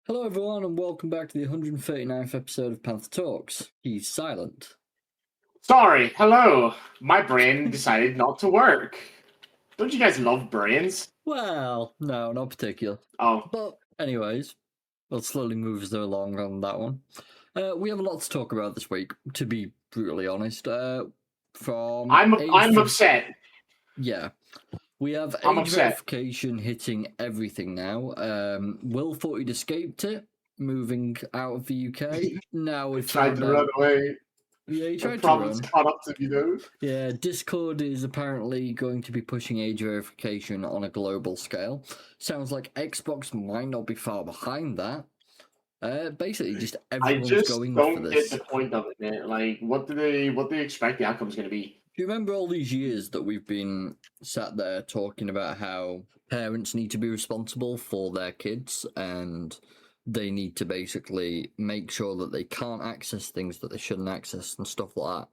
Hello, everyone, and welcome back to the 139th episode of PandTha Talks. He's silent. Sorry, hello. My brain decided not to work. Don't you guys love brains? Well, no, not particular. Oh, But, anyways, we'll slowly move us along on that one. We have a lot to talk about this week, to be brutally honest. I'm upset. Yeah. We have I'm age upset. verification hitting everything now. Will thought he'd escaped it, moving out of the UK. Now we Tried found to out. run away. Yeah, he The tried to problem's run. caught up to me though. Yeah, Discord is apparently going to be pushing age verification on a global scale. Sounds like Xbox might not be far behind that. Basically, just I everyone's just going for don't this. get the point of it, man. Like, what do they expect the outcome's going to be? Do you remember all these years that we've been sat there talking about how parents need to be responsible for their kids and they need to basically make sure that they can't access things that they shouldn't access and stuff like that?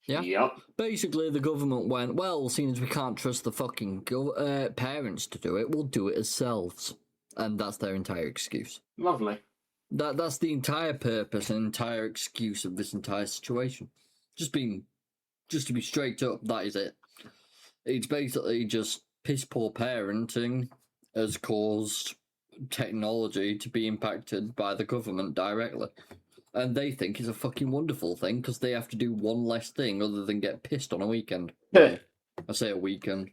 Yeah. Yep. Basically, the government went, well, seeing as we can't trust the fucking parents to do it, we'll do it ourselves. And that's their entire excuse. Lovely. That's the entire purpose and entire excuse of this entire situation. Just to be straight up, that is it. It's basically just piss poor parenting has caused technology to be impacted by the government directly. And they think it's a fucking wonderful thing because they have to do one less thing other than get pissed on a weekend. I say a weekend.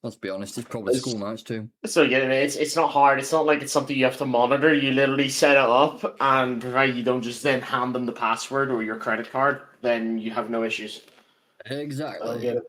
Let's be honest, it's probably school nights too. So yeah, it's not hard. It's not like it's something you have to monitor. You literally set it up, and provided you don't just then hand them the password or your credit card, then you have no issues. Exactly. I'll get it.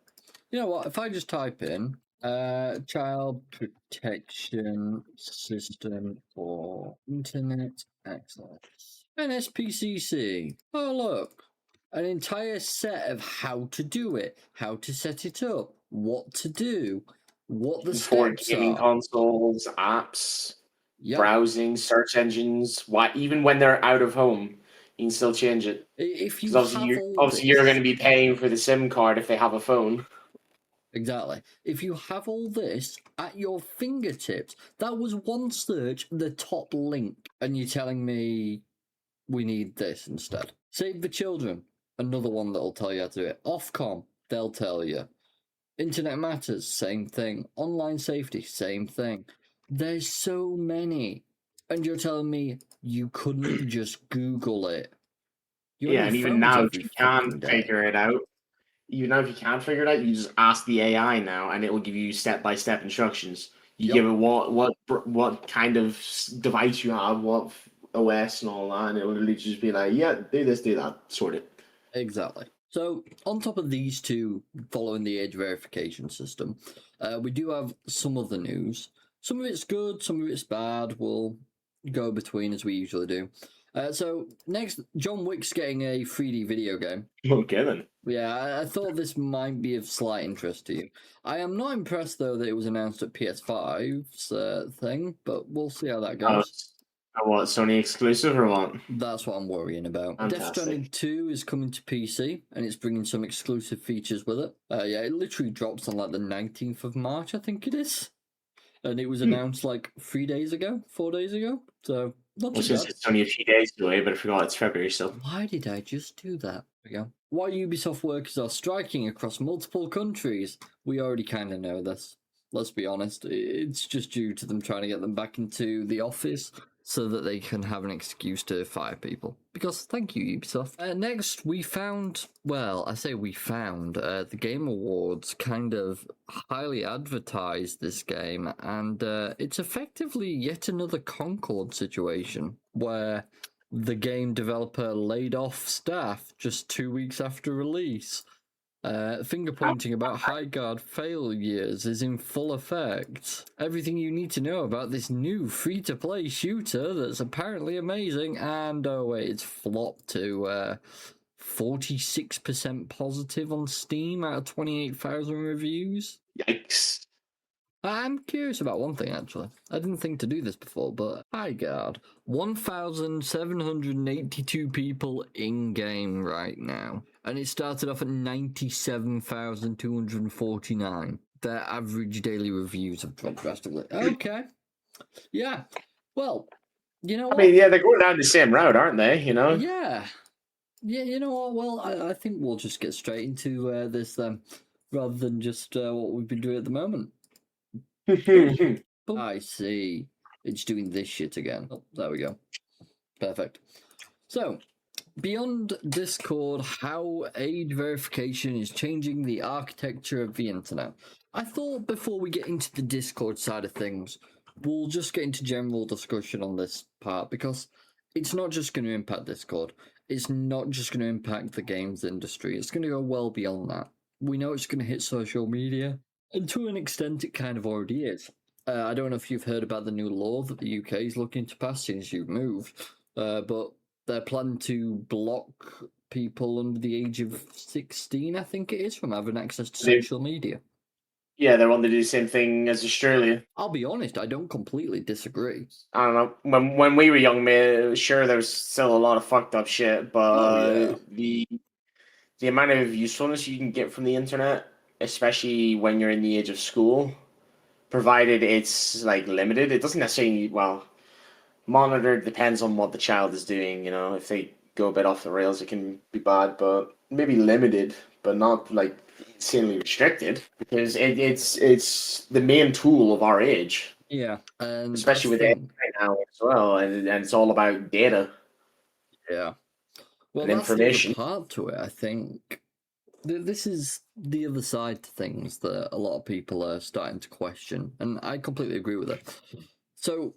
You know what? If I just type in child protection system for internet access, NSPCC. Oh look, an entire set of how to do it, how to set it up, what to do, what the For steps gaming are. consoles, apps, Yep. browsing, search engines. Why even when they're out of home, you can still change it. If you Because obviously you're going to be paying for the SIM card if they have a phone. Exactly. If you have all this at your fingertips, that was one search, the top link, and you're telling me we need this instead. Save the Children, another one that'll tell you how to do it. Ofcom, they'll tell you. Internet Matters, same thing. Online Safety, same thing. There's so many. And you're telling me you couldn't just Google it. Yeah, and even now, if you can't figure it out, you just ask the AI now, and it will give you step-by-step instructions. You give it what kind of device you have, what OS and all that, and it will literally just be like, yeah, do this, do that, sort it. Exactly. So, on top of these two, following the age verification system, we do have some other news. Some of it's good, some of it's bad. We'll go between as we usually do. So, next, John Wick's getting a 3D video game. Okay, then. Yeah, I thought this might be of slight interest to you. I am not impressed, though, that it was announced at PS5's thing, but we'll see how that goes. What, Sony exclusive or what? That's what I'm worrying about. Fantastic. Death Stranding 2 is coming to PC, and it's bringing some exclusive features with it. Yeah, it literally drops on like the 19th of March, I think it is. And it was announced like 4 days ago. So, not too bad. It's only a few days away, but I forgot it's February still. Why did I just do that? There we go. Why Ubisoft workers are striking across multiple countries. We already kind of know this. Let's be honest. It's just due to them trying to get them back into the office so that they can have an excuse to fire people. Because thank you, Ubisoft. Next, we found, the Game Awards kind of highly advertised this game, and it's effectively yet another Concord situation where the game developer laid off staff just 2 weeks after release. Finger pointing about Highguard failures is in full effect. Everything you need to know about this new free-to-play shooter that's apparently amazing, and oh wait, it's flopped to 46% positive on Steam out of 28,000 reviews. Yikes. I'm curious about one thing, actually. I didn't think to do this before, but Highguard. 1,782 people in-game right now. And it started off at 97,249. Their average daily reviews have dropped drastically. Okay. Yeah. Well, You know I what? mean, yeah, they're going down the same route, aren't they? You know. Yeah. Yeah, you know what? Well, I think we'll just get straight into this then, rather than just what we've been doing at the moment. I see. It's doing this shit again. Oh, there we go. Perfect. So, beyond Discord, how age verification is changing the architecture of the internet. I thought before we get into the Discord side of things, we'll just get into general discussion on this part because it's not just going to impact Discord. It's not just going to impact the games industry. It's going to go well beyond that. We know it's going to hit social media, and to an extent, it kind of already is. I don't know if you've heard about the new law that the UK is looking to pass since you've moved, but they're planning to block people under the age of 16, I think it is, from having access to social media. Yeah, they want to do the same thing as Australia. I'll be honest, I don't completely disagree. I don't know. When we were young, man, sure, there was still a lot of fucked up shit, but the amount of usefulness you can get from the internet, especially when you're in the age of school, provided it's like limited, it doesn't necessarily monitored depends on what the child is doing. You know, if they go a bit off the rails, it can be bad, but maybe limited, but not like insanely restricted because it's the main tool of our age. Yeah, and especially with AI now as well, and it's all about data. Yeah, well, and that's information. The other part to it. I think this is the other side to things that a lot of people are starting to question, and I completely agree with it. So,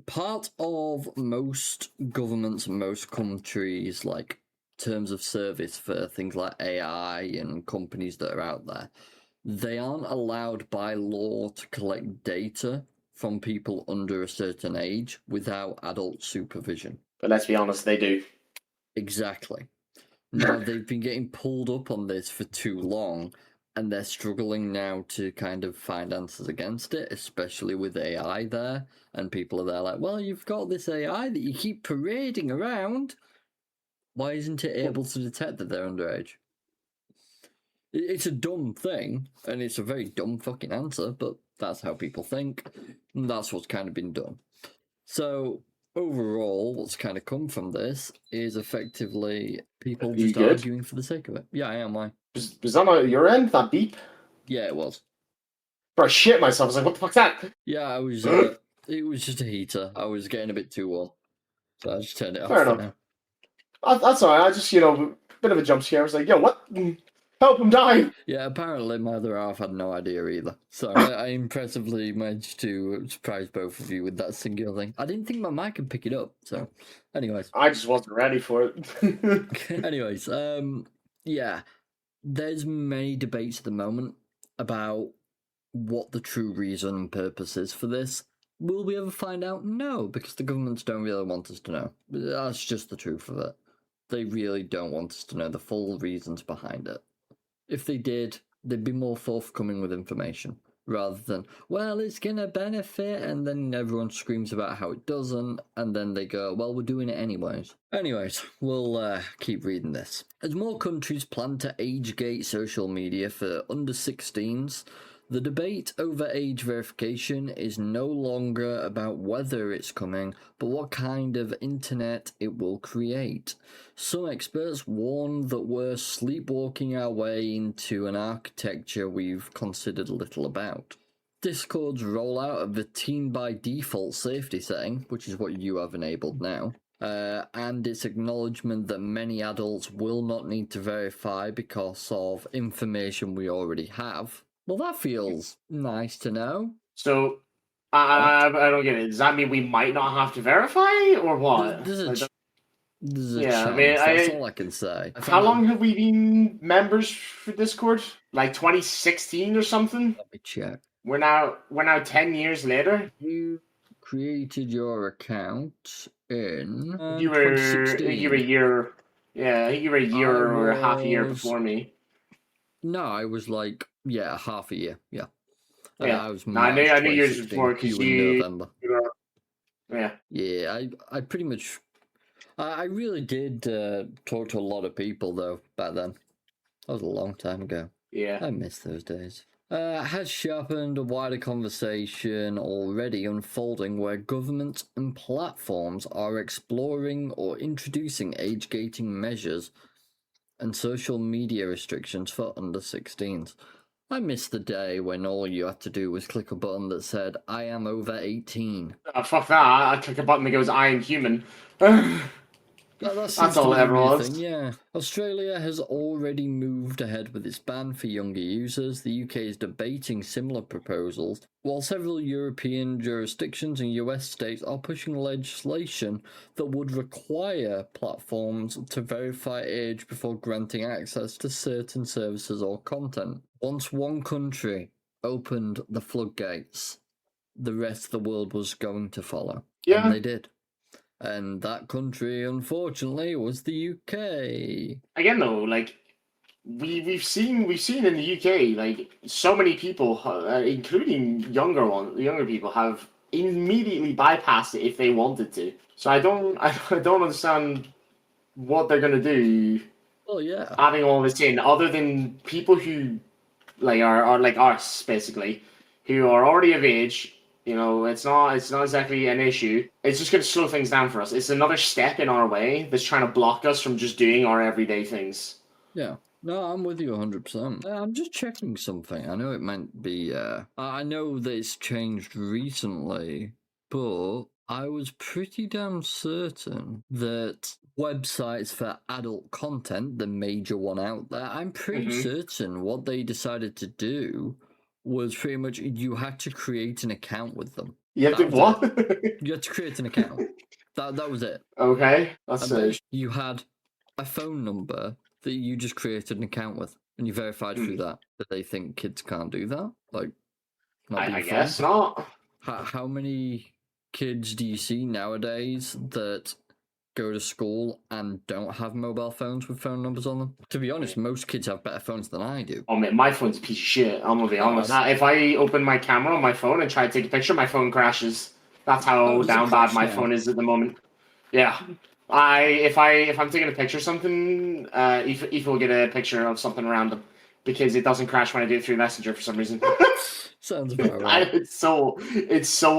part of most governments, most countries, like terms of service for things like AI and companies that are out there, they aren't allowed by law to collect data from people under a certain age without adult supervision. But let's be honest, they do. Exactly. Now, they've been getting pulled up on this for too long, and they're struggling now to kind of find answers against it, especially with AI there. And people are there like, well, you've got this AI that you keep parading around. Why isn't it able to detect that they're underage? It's a dumb thing, and it's a very dumb fucking answer, but that's how people think, and that's what's kind of been done. So, overall, what's kind of come from this is effectively people just arguing for the sake of it. Yeah, I am. Why? Was that on your end, that beep? Yeah, it was. Bro, I shit myself. I was like, what the fuck's that? Yeah, I was. It was just a heater. I was getting a bit too warm, so I just turned it off. Fair enough. That's all right. I just, bit of a jump scare. I was like, yo, what? Help him die! Yeah, apparently my other half had no idea either. So I impressively managed to surprise both of you with that singular thing. I didn't think my mic could pick it up, so anyways. I just wasn't ready for it. Anyways, yeah. There's many debates at the moment about what the true reason and purpose is for this. Will we ever find out? No, because the governments don't really want us to know. That's just the truth of it. They really don't want us to know the full reasons behind it. If they did, they'd be more forthcoming with information, rather than, well, it's gonna benefit, and then everyone screams about how it doesn't, and then they go, well, we're doing it anyways. Anyways, we'll keep reading this. As more countries plan to age-gate social media for under 16s, the debate over age verification is no longer about whether it's coming, but what kind of internet it will create. Some experts warn that we're sleepwalking our way into an architecture we've considered little about. Discord's rollout of the teen by default safety setting, which is what you have enabled now, and its acknowledgement that many adults will not need to verify because of information we already have. Well, that feels nice to know. So, I don't get it. Does that mean we might not have to verify, or what? There's a chance. I mean, that's all I can say. How long have we been members for Discord? Like 2016 or something? Let me check. We're now 10 years later. You created your account in you were 2016. You were a year. Yeah, I think you were a year or half a year before me. No, I was like, yeah, half a year. Yeah. Yeah. I was I knew yours before because you November. Yeah. Yeah, I pretty much. I really did talk to a lot of people though back then. That was a long time ago. Yeah. I miss those days. has sharpened a wider conversation already unfolding where governments and platforms are exploring or introducing age gating measures and social media restrictions for under 16s. I miss the day when all you had to do was click a button that said, I am over 18. Fuck that. I click a button that goes, I am human. That seems That's to all be it ever a new was. thing, yeah. Australia has already moved ahead with its ban for younger users. The UK is debating similar proposals, while several European jurisdictions and US states are pushing legislation that would require platforms to verify age before granting access to certain services or content. Once one country opened the floodgates, the rest of the world was going to follow. Yeah. And they did. And that country, unfortunately, was the UK. Again, though, like we've seen in the UK, like so many people, including younger people, have immediately bypassed it if they wanted to. So I don't understand what they're gonna do. Oh yeah, Adding all this in, other than people who like are like us, basically, who are already of age. You know, it's not exactly an issue. It's just going to slow things down for us. It's another step in our way that's trying to block us from just doing our everyday things. Yeah. No, I'm with you 100%. I'm just checking something. I know it might be, I know that it's changed recently, but I was pretty damn certain that websites for adult content, the major one out there, I'm pretty certain what they decided to do was pretty much you had to create an account with them. You have to what? You had to create an account. That was it. Okay, that's it. You had a phone number that you just created an account with, and you verified through that they think kids can't do that. Like, I guess not. How many kids do you see nowadays that go to school and don't have mobile phones with phone numbers on them? To be honest, most kids have better phones than I do. Oh man, my phone's a piece of shit. I'm gonna be honest. If I open my camera on my phone and try to take a picture, my phone crashes. That's how down bad my phone is at the moment. Yeah. If I'm taking a picture of something, Ethan will get a picture of something random because it doesn't crash when I do it through Messenger for some reason. Sounds about right. It's so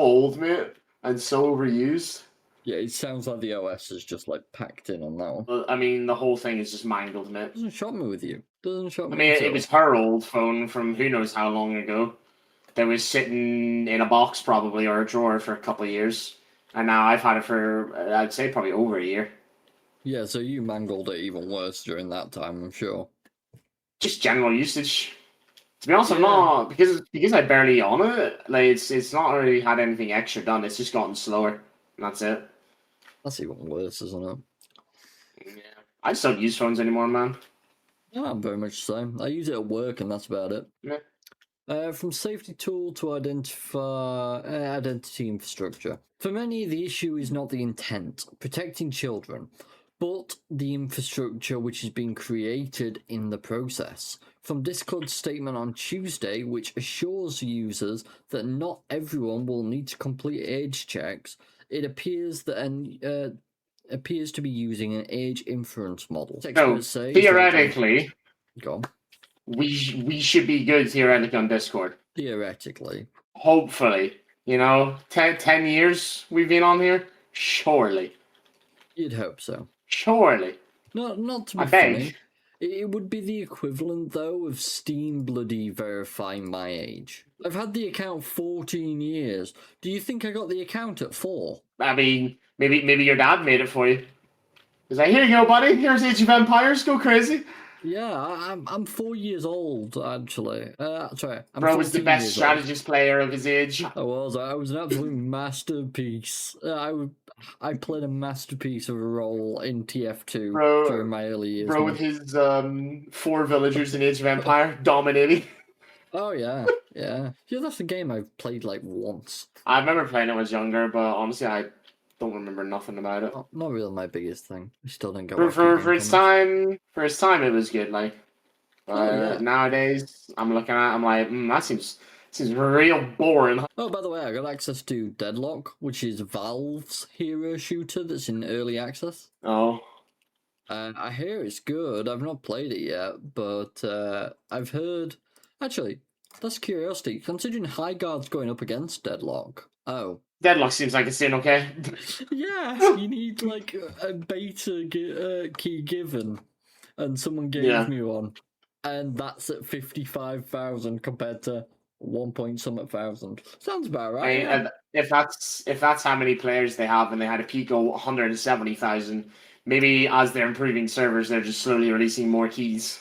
old, mate, and so overused. Yeah, it sounds like the OS is just like packed in on that one. I mean, the whole thing is just mangled, mate. Doesn't shock me with you. Doesn't shock me. I mean, it was her old phone from who knows how long ago. That was sitting in a box probably or a drawer for a couple of years. And now I've had it for, I'd say, probably over a year. Yeah, so you mangled it even worse during that time, I'm sure. Just general usage. To be honest, I'm not, because I barely on it, like, it's not really had anything extra done. It's just gotten slower. And that's it. That's even worse, isn't it? Yeah. I just don't use phones anymore, man. Yeah, I'm very much the same. I use it at work, and that's about it. Yeah. From safety tool to identity infrastructure. For many, the issue is not the intent, protecting children, but the infrastructure which is being created in the process. From Discord's statement on Tuesday, which assures users that not everyone will need to complete age checks, it appears that appears to be using an age inference model. So, theoretically, go on. We should be good theoretically on Discord. Theoretically. Hopefully. You know, 10 years we've been on here? Surely. You'd hope so. Surely. Not to be funny. It would be the equivalent, though, of Steam bloody verifying my age. I've had the account 14 years. Do you think I got the account at 4? I mean, maybe your dad made it for you. He's like, here you go, buddy. Here's Age of Empires. Go crazy. Yeah, I'm 4 years old, actually. Sorry, I'm Bro was the best strategist player of his age. I was an absolute masterpiece. I played a masterpiece of a role in TF2 during my early years. Bro, with his 4 villagers in Age of Empire dominating. Oh yeah. That's a game I've played like once. I remember playing it when I was younger, but honestly, I don't remember nothing about it. Not really my biggest thing. I still didn't go for its time. For its time, it was good. Like nowadays, I'm looking at, I'm like, that seems real boring. Oh, by the way, I got access to Deadlock, which is Valve's hero shooter that's in early access. Oh. I hear it's good. I've not played it yet, but I've heard. Actually, That's curiosity. Considering Highguard's going up against Deadlock. Oh. Deadlock seems like it's in okay. Yeah, you need like a beta key given, and someone gave me one, and that's at 55,000 compared to 1 point something thousand. Sounds about right. Yeah. If that's how many players they have, and they had a peak of 170,000, maybe as they're improving servers, they're just slowly releasing more keys.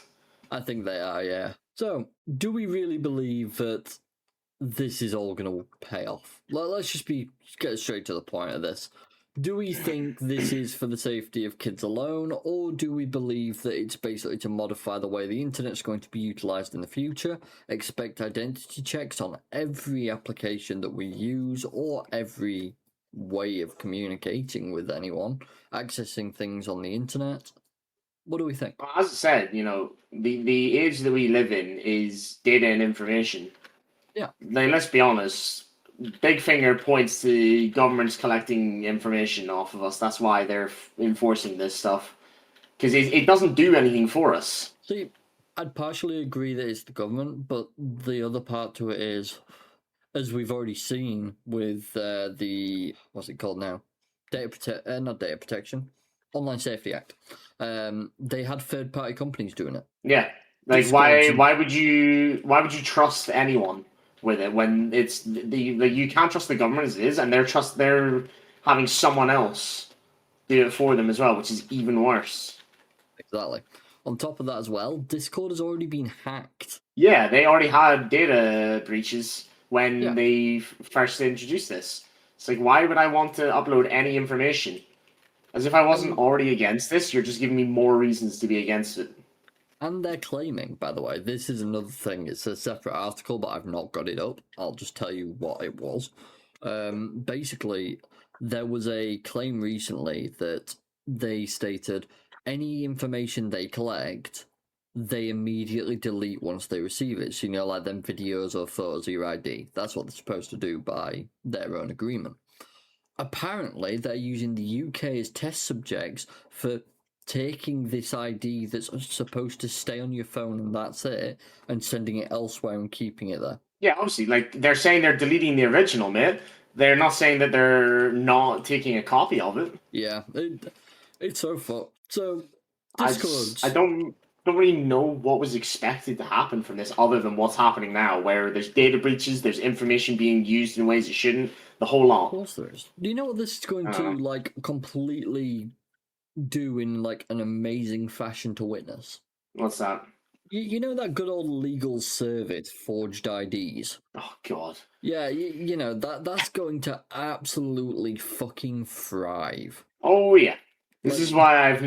I think they are, yeah. So, do we really believe that this is all going to pay off? Let's just get straight to the point of this. Do we think this is for the safety of kids alone, or do we believe that it's basically to modify the way the internet's going to be utilised in the future, expect identity checks on every application that we use, or every way of communicating with anyone, accessing things on the internet? What do we think? As I said, the age that we live in is data and information. Yeah. Like, let's be honest. Big finger points to governments collecting information off of us. That's why they're enforcing this stuff. Because it doesn't do anything for us. See, I'd partially agree that it's the government, but the other part to it is, as we've already seen with what's it called now? Not data protection, Online Safety Act. They had third-party companies doing it. Yeah. Like, why would you trust anyone with it when it's you can't trust the government as it is, and they're having someone else do it for them as well, which is even worse. Exactly. On top of that as well, Discord has already been hacked. Yeah, they already had data breaches when they first introduced this. It's like, why would I want to upload any information? As if I wasn't already against this, you're just giving me more reasons to be against it. And they're claiming, by the way, this is another thing. It's a separate article, but I've not got it up. I'll just tell you what it was. Basically, there was a claim recently that they stated any information they collect, they immediately delete once they receive it. So, like them videos or photos of your ID. That's what they're supposed to do by their own agreement. Apparently, they're using the UK as test subjects for taking this ID that's supposed to stay on your phone and that's it, and sending it elsewhere and keeping it there. Yeah, obviously, like, they're saying they're deleting the original, mate. They're not saying that they're not taking a copy of it. Yeah, it's so fucked. So, Discord. I don't really know what was expected to happen from this other than what's happening now, where there's data breaches, there's information being used in ways it shouldn't, the whole lot. Of course there is. Do you know what this is going to, like, completely do in, like, an amazing fashion to witness? What's that? You know that good old legal service, forged IDs? Oh, God. Yeah, you know, that's going to absolutely fucking thrive. Oh, yeah. This is why I've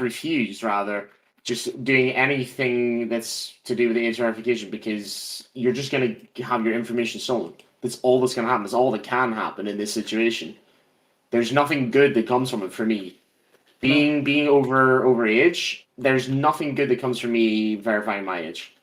refused, rather, just doing anything that's to do with age verification, because you're just going to have your information stolen. That's all that's going to happen. That's all that can happen in this situation. There's nothing good that comes from it for me. Being over age, there's nothing good that comes from me verifying my age.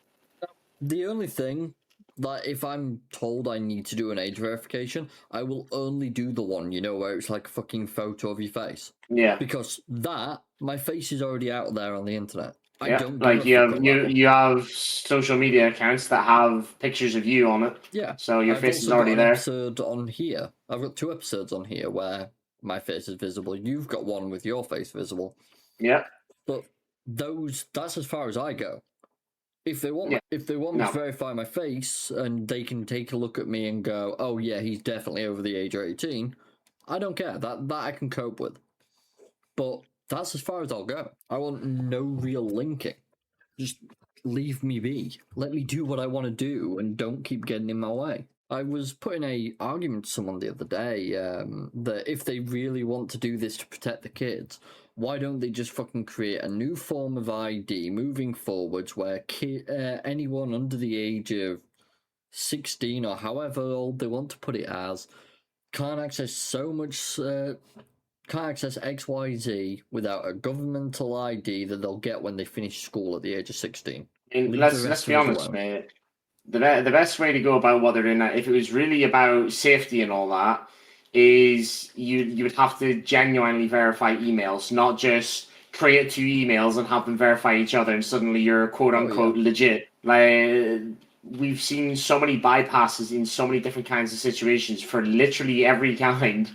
The only thing that if I'm told I need to do an age verification, I will only do the one, where it's like a fucking photo of your face. Yeah. Because my face is already out there on the internet. I don't like you have social media accounts that have pictures of you on it. Yeah. So your face is already there. Episode on here. I've got 2 episodes on here where my face is visible. You've got one with your face visible. Yeah. But that's as far as I go. If they want me to verify my face and they can take a look at me and go, oh yeah, he's definitely over the age of 18, I don't care. That I can cope with. But that's as far as I'll go. I want no real linking. Just leave me be. Let me do what I want to do and don't keep getting in my way. I was putting an argument to someone the other day that if they really want to do this to protect the kids, why don't they just fucking create a new form of ID moving forwards where anyone under the age of 16 or however old they want to put it as can't access XYZ without a governmental ID that they'll get when they finish school at the age of 16. And let's be honest, mate. The best way to go about what they're doing, if it was really about safety and all that, is you would have to genuinely verify emails, not just create 2 emails and have them verify each other and suddenly you're quote-unquote legit. Like we've seen so many bypasses in so many different kinds of situations for literally every kind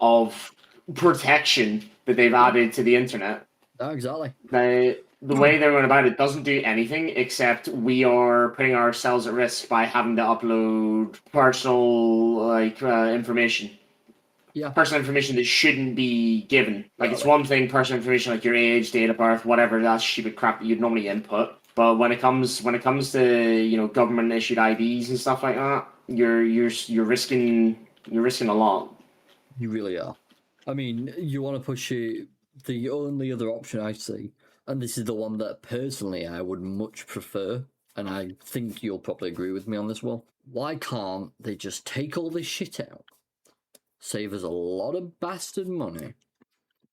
of protection that they've added to the internet. Oh, exactly. The way they're going about it doesn't do anything except we are putting ourselves at risk by having to upload personal information. Yeah. Personal information that shouldn't be given. Like it's one thing, personal information like your age, date of birth, whatever, that's stupid crap that you'd normally input. But when it comes to government issued IDs and stuff like that, you're risking a lot. You really are. I mean, you want to push it. The only other option I see, and this is the one that personally I would much prefer, and I think you'll probably agree with me on this one. Why can't they just take all this shit out, save us a lot of bastard money,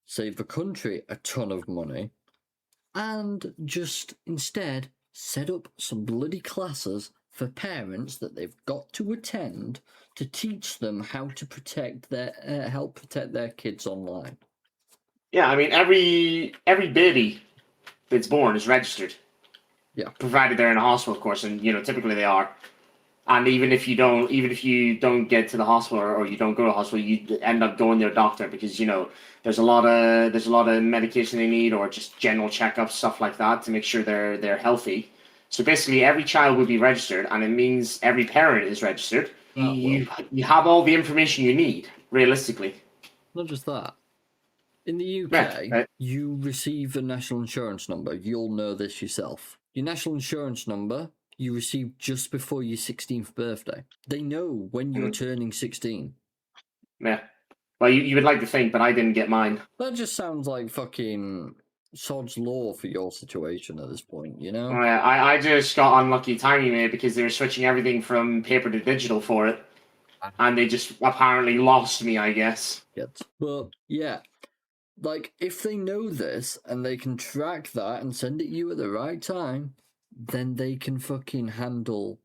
save the country a ton of money, and just instead set up some bloody classes for parents that they've got to attend to teach them how to help protect their kids online. Yeah, I mean every baby that's born is registered. Yeah, provided they're in a hospital, of course, and typically they are. And even if you don't get to the hospital or you don't go to the hospital, you end up going to a doctor because there's a lot of medication they need or just general checkups, stuff like that, to make sure they're healthy. So basically, every child will be registered, and it means every parent is registered. You have all the information you need, realistically. Not just that. In the UK, you receive a national insurance number. You'll know this yourself. Your national insurance number you receive just before your 16th birthday. They know when you're turning 16. Yeah. Well, you would like to think, but I didn't get mine. That just sounds like fucking sod's law for your situation at this point, you know? I just got unlucky timing, mate, because they were switching everything from paper to digital for it. And they just apparently lost me, I guess. But, yeah. Like, if they know this and they can track that and send it you at the right time, then they can fucking handle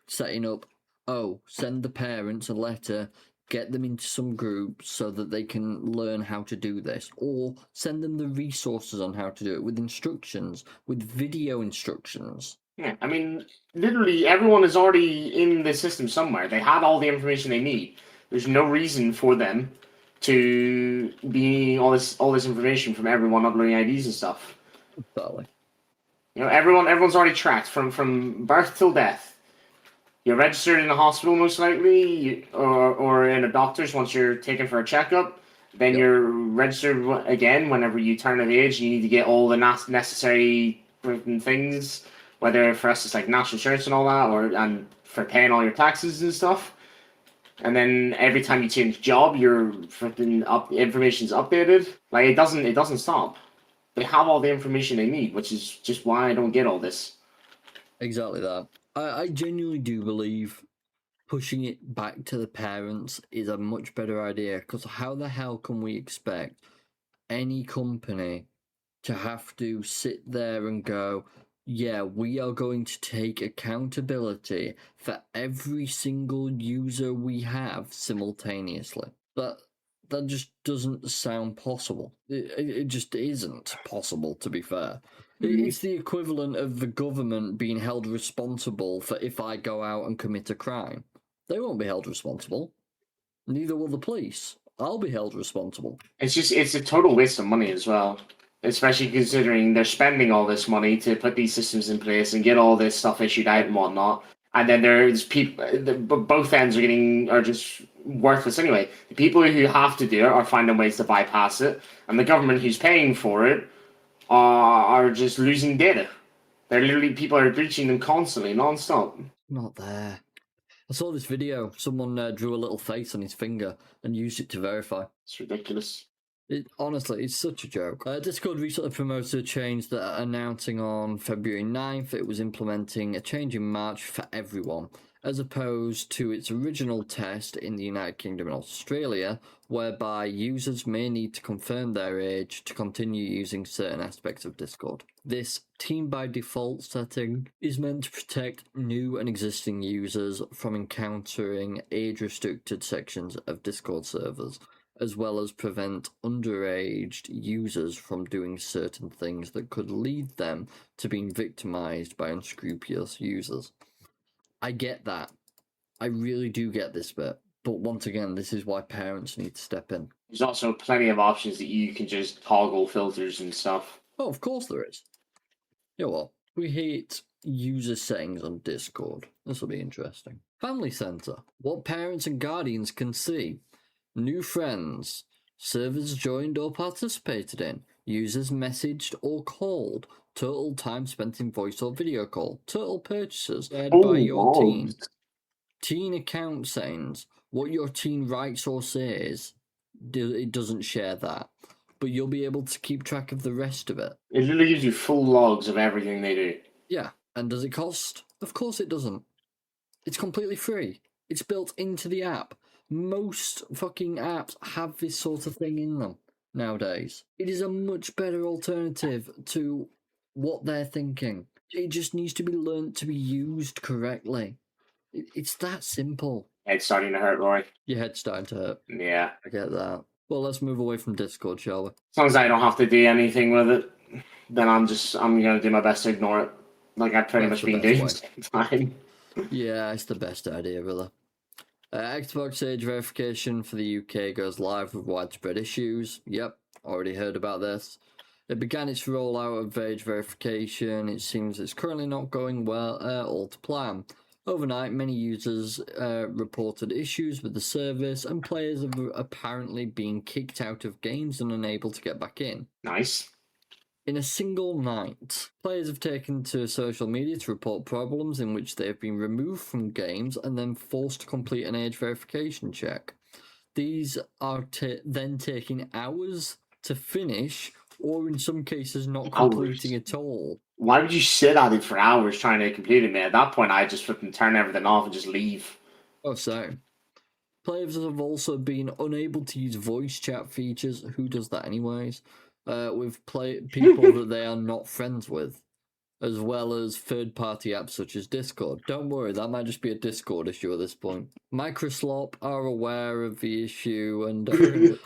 setting up, send the parents a letter, get them into some group so that they can learn how to do this, or send them the resources on how to do it with instructions, with video instructions. Yeah, I mean, literally everyone is already in the system somewhere. They had all the information they need. There's no reason for them to be all this information from everyone uploading IDs and stuff. Totally. Everyone's already tracked from birth till death. You're registered in a hospital most likely, or in a doctor's once you're taken for a checkup. Then you're registered again whenever you turn of age. You need to get all the necessary things, whether for us it's like national insurance and all that, and for paying all your taxes and stuff. And then every time you change job, your information's updated. Like it doesn't stop. They have all the information they need, which is just why I don't get all this. Exactly that. I genuinely do believe pushing it back to the parents is a much better idea, because how the hell can we expect any company to have to sit there and go, yeah, we are going to take accountability for every single user we have simultaneously? That just doesn't sound possible. It just isn't possible, to be fair. It's the equivalent of the government being held responsible for if I go out and commit a crime. They won't be held responsible. Neither will the police. I'll be held responsible. It's a total waste of money as well. Especially considering they're spending all this money to put these systems in place and get all this stuff issued out and whatnot. And then there's people, both ends are just worthless anyway. The people who have to do it are finding ways to bypass it, and the government who's paying for it are just losing data. People are breaching them constantly, non-stop. Not there. I saw this video. Someone drew a little face on his finger and used it to verify. It's ridiculous. Honestly, it's such a joke. Discord recently promoted a change that announcing on February 9th it was implementing a change in March for everyone, as opposed to its original test in the United Kingdom and Australia, whereby users may need to confirm their age to continue using certain aspects of Discord. This team by default setting is meant to protect new and existing users from encountering age-restricted sections of Discord servers, as well as prevent underage users from doing certain things that could lead them to being victimized by unscrupulous users. I get that. I really do get this bit. But once again, this is why parents need to step in. There's also plenty of options that you can just toggle filters and stuff. Oh, of course there is. You know what? We hit user settings on Discord. This will be interesting. Family Center. What parents and guardians can see. New friends. Servers joined or participated in. Users messaged or called. Total time spent in voice or video call. Total purchases shared by your teen. Teen account settings. What your teen writes or says. It doesn't share that. But you'll be able to keep track of the rest of it. It literally gives you full logs of everything they do. Yeah. And does it cost? Of course it doesn't. It's completely free. It's built into the app. Most fucking apps have this sort of thing in them nowadays. It is a much better alternative to what they're thinking. It just needs to be learnt to be used correctly. It's that simple. Head's starting to hurt, Rory. Your head's starting to hurt. Yeah. I get that. Well, let's move away from Discord, shall we? As long as I don't have to do anything with it, then I'm going to do my best to ignore it. Like I've pretty much been doing time. Yeah, it's the best idea, really. Xbox Age verification for the UK goes live with widespread issues. Yep, already heard about this. It began its rollout of age verification. It seems it's currently not going well, all to plan. Overnight, many users reported issues with the service, and players have apparently been kicked out of games and unable to get back in. Nice. In a single night, players have taken to social media to report problems in which they have been removed from games and then forced to complete an age verification check. These are then taking hours to finish, or in some cases not completing at all. Why would you sit at it for hours trying to complete it, man? At that point, I just flipping turn everything off and just leave. Oh, so. Players have also been unable to use voice chat features. Who does that anyways? With people that they are not friends with, as well as third-party apps such as Discord. Don't worry, that might just be a Discord issue at this point. Microslop are aware of the issue, and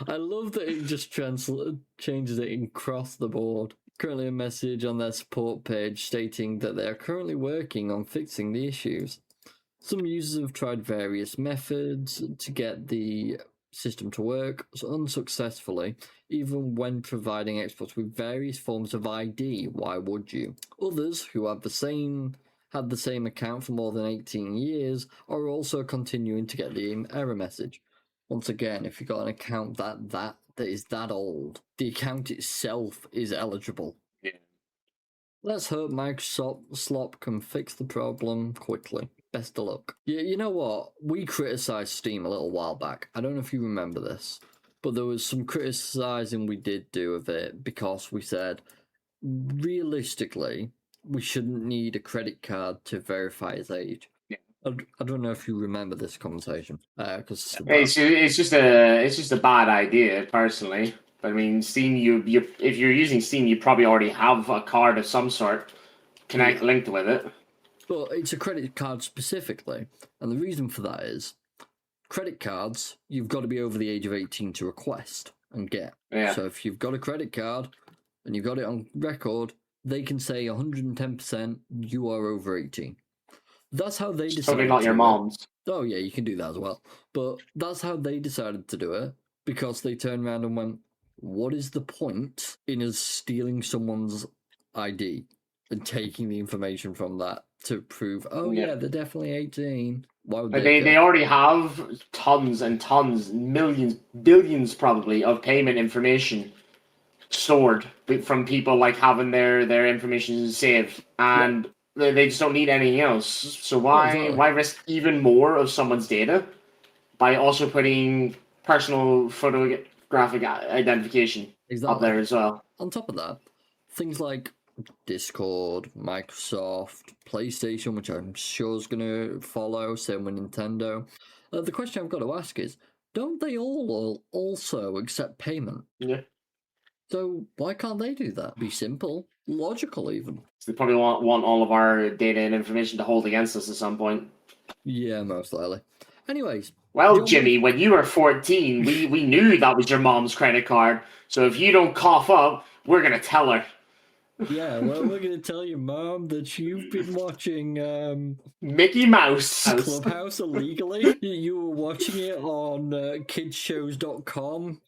I love that it just changes it across the board. Currently a message on their support page stating that they are currently working on fixing the issues. Some users have tried various methods to get the system to work unsuccessfully, even when providing Xbox with various forms of ID. Why would you? Others who have had the same account for more than 18 years are also continuing to get the error message. Once again, if you've got an account that is that old, the account itself is eligible. Yeah. Let's hope Microsoft can fix the problem quickly. Best of luck. Yeah, you know what? We criticised Steam a little while back. I don't know if you remember this, but there was some criticising we did do of it because we said, realistically, we shouldn't need a credit card to verify his age. Yeah. I don't know if you remember this conversation. Because it's just a bad idea, personally. But I mean, Steam, if you're using Steam, you probably already have a card of some sort linked with it. But it's a credit card specifically, and the reason for that is credit cards, you've got to be over the age of 18 to request and get. Yeah. So if you've got a credit card and you've got it on record, they can say 110% you are over 18. That's how they decided. Probably not your mom's. Oh yeah, you can do that as well. But that's how they decided to do it, because they turned around and went, what is the point in us stealing someone's ID and taking the information from that to prove, yeah, they're definitely 18. Why would they already have tons and tons, millions, billions probably, of payment information stored from people like having their information saved, and they just don't need anything else. So why risk even more of someone's data by also putting personal photographic identification up there as well? On top of that, things like Discord, Microsoft, PlayStation, which I'm sure is going to follow, same with Nintendo. The question I've got to ask is, don't they all also accept payment? Yeah. So why can't they do that? Be simple, logical even. They probably want all of our data and information to hold against us at some point. Yeah, most likely. Anyways, Well, Jimmy, when you were 14, we knew that was your mom's credit card. So if you don't cough up, we're going to tell her. Yeah, well, we're going to tell your mom that you've been watching Mickey Mouse Clubhouse illegally. You were watching it on kidsshows.com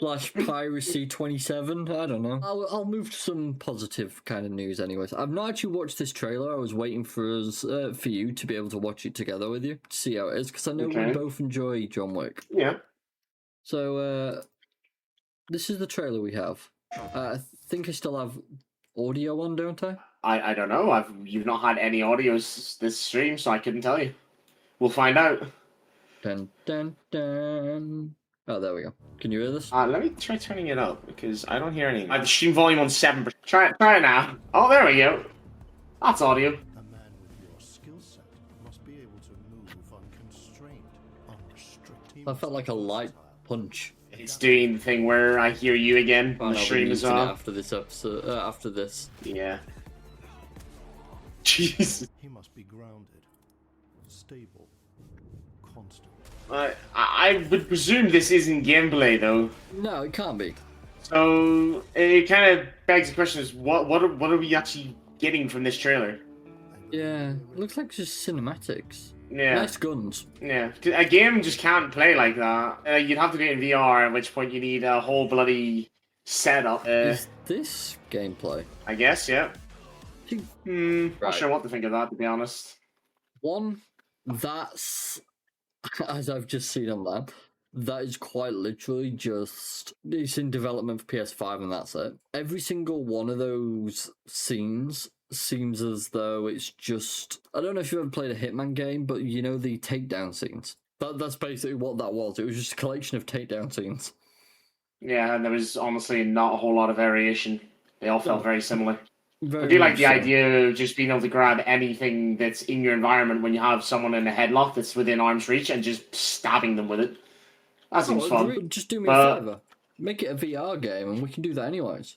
/piracy27. I don't know. I'll move to some positive kind of news anyways. I've not actually watched this trailer. I was waiting for you to be able to watch it together with you to see how it is, because I know we both enjoy John Wick. Yeah. So this is the trailer we have. I think I still have audio on, don't I? I don't know. You've not had any audio this stream, so I couldn't tell you. We'll find out. Dun dun dun. Oh, there we go. Can you hear this? Let me try turning it up, because I don't hear anything. I have the stream volume on 7%. Try it now. Oh, there we go. That's audio. A man with your skill set must be able to move unconstrained, unrestricted. I felt like a light punch. It's doing the thing where I hear you again on the stream as well. After this episode, after this. Yeah. Jesus. He must be grounded, stable, constant. I would presume this isn't gameplay, though. No, it can't be. So it kind of begs the question: is what are we actually getting from this trailer? Yeah, it looks like just cinematics. Yeah. Nice guns. Yeah, a game just can't play like that. You'd have to do it in VR, at which point you need a whole bloody setup. Is this gameplay? I guess, yeah. Not Right. sure what to think of that, to be honest. One, that's, as I've just seen on that is quite literally just, it's in development for PS5 and that's it. Every single one of those scenes seems as though it's just, I don't know if you've ever played a Hitman game, but you know the takedown scenes. That's basically what that was. It was just a collection of takedown scenes. Yeah, and there was honestly not a whole lot of variation. They all felt very similar. Very I do like the so. idea of just being able to grab anything that's in your environment when you have someone in a headlock that's within arm's reach and just stabbing them with it. That seems fun. Just do me a favour. Make it a VR game and we can do that anyways.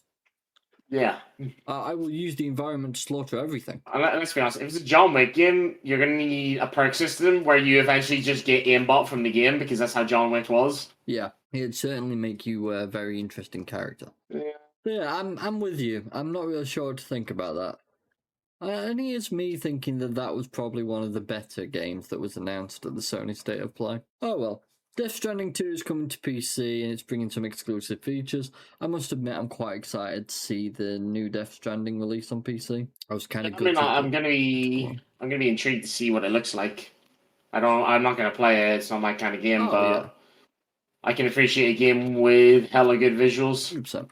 Yeah. I will use the environment to slaughter everything. Let's be honest, if it's a John Wick game, you're going to need a perk system where you eventually just get aimbot from the game, because that's how John Wick was. Yeah, it'd certainly make you a very interesting character. Yeah, I'm with you. I'm not really sure what to think about that. I think it's me thinking that was probably one of the better games that was announced at the Sony State of Play. Oh well. Death Stranding 2 is coming to PC and it's bringing some exclusive features. I must admit I'm quite excited to see the new Death Stranding release on PC. I was kind of good. I'm gonna be intrigued to see what it looks like. I'm not gonna play it, it's not my kind of game, but yeah. I can appreciate a game with hella good visuals. 100%.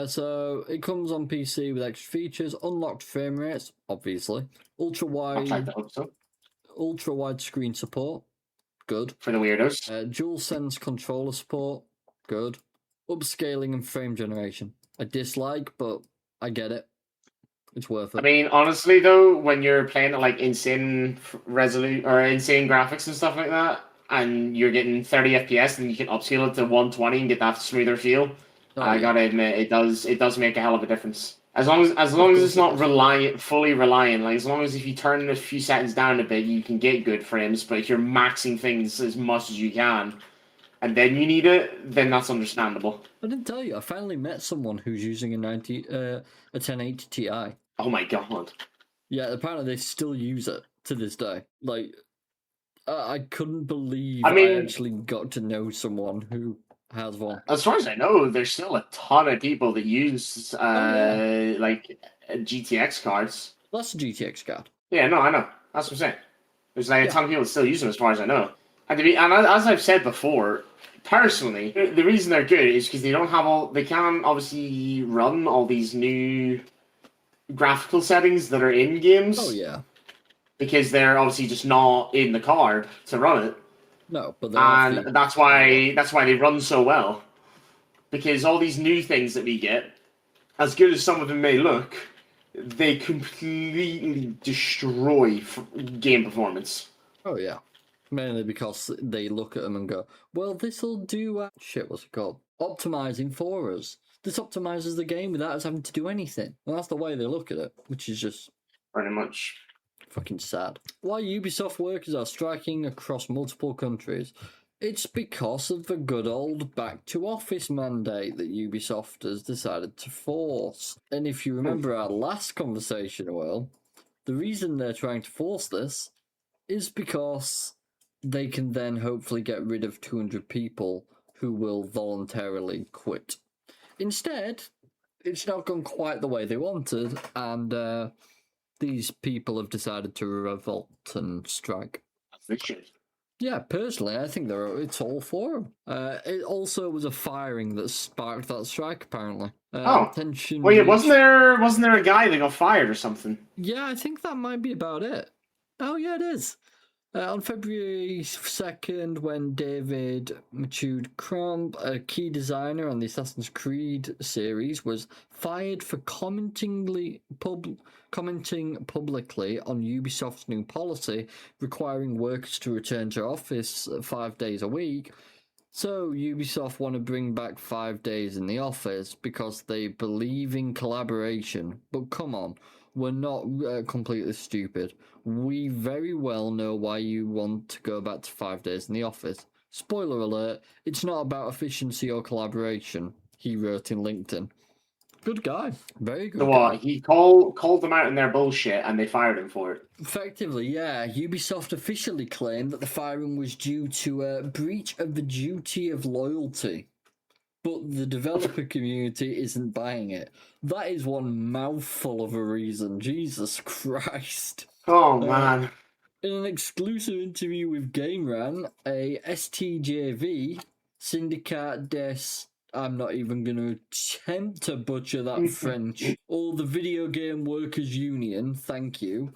So it comes on PC with extra features, unlocked frame rates, obviously, ultra wide screen support. Good. For the weirdos. DualSense controller support. Good. Upscaling and frame generation. I dislike, but I get it. It's worth it. I mean, honestly, though, when you're playing at like insane insane graphics and stuff like that, and you're getting 30 FPS, and you can upscale it to 120 and get that smoother feel, I gotta admit, it does make a hell of a difference. As long as it's not fully reliant, like as long as if you turn a few settings down a bit, you can get good frames. But if you're maxing things as much as you can, and then you need it, then that's understandable. I didn't tell you, I finally met someone who's using a 1080 Ti. Oh my god! Yeah, apparently they still use it to this day. Like, I couldn't believe I actually got to know someone who has one. As far as I know, there's still a ton of people that use like GTX cards. That's a GTX card. Yeah, no, I know. That's what I'm saying. There's like a ton of people that still use them, as far as I know. And as I've said before, personally, the reason they're good is because they can't obviously run all these new graphical settings that are in games. Oh yeah. Because they're obviously just not in the card to run it. No, but that's why they run so well. Because all these new things that we get, as good as some of them may look, they completely destroy game performance. Oh yeah, mainly because they look at them and go, "Well, this'll do what's it called? Optimizing for us. This optimizes the game without us having to do anything." And that's the way they look at it, which is just pretty much Fucking sad. Why Ubisoft workers are striking across multiple countries. It's because of the good old back to office mandate that Ubisoft has decided to force. And if you remember our last conversation, Will, the reason they're trying to force this is because they can then hopefully get rid of 200 people who will voluntarily quit. Instead, it's not gone quite the way they wanted, and these people have decided to revolt and strike. They should. Yeah, personally, I think it's all for them. It also was a firing that sparked that strike, apparently. Tension well, yeah, wasn't there a guy that got fired or something? Yeah, I think that might be about it. Oh, yeah, it is. On February 2nd, when David Machood-Crump, a key designer on the Assassin's Creed series, was fired for commenting publicly on Ubisoft's new policy requiring workers to return to office 5 days a week. So Ubisoft want to bring back 5 days in the office because they believe in collaboration. But come on, we're not completely stupid. We very well know why you want to go back to 5 days in the office. Spoiler alert, it's not about efficiency or collaboration, he wrote in LinkedIn. Good guy. Very good. So what? He called them out in their bullshit and they fired him for it. Effectively, yeah. Ubisoft officially claimed that the firing was due to a breach of the duty of loyalty. But the developer community isn't buying it. That is one mouthful of a reason. Jesus Christ. Oh, man. In an exclusive interview with GameRant, a STJV, Syndicat des... I'm not even going to attempt to butcher that French. Or the Video Game Workers Union, thank you.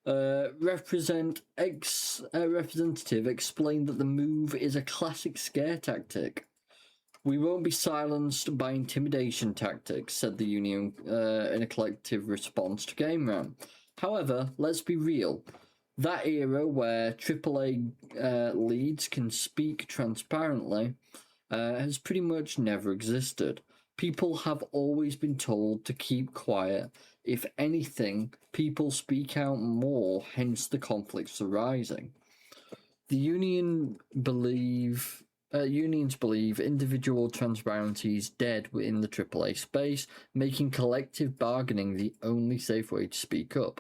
Representative explained that the move is a classic scare tactic. We won't be silenced by intimidation tactics, said the union in a collective response to GameRant. However, let's be real. That era where AAA leads can speak transparently has pretty much never existed. People have always been told to keep quiet. If anything, people speak out more, hence the conflicts arising. The unions believe individual transparency is dead within the AAA space, making collective bargaining the only safe way to speak up.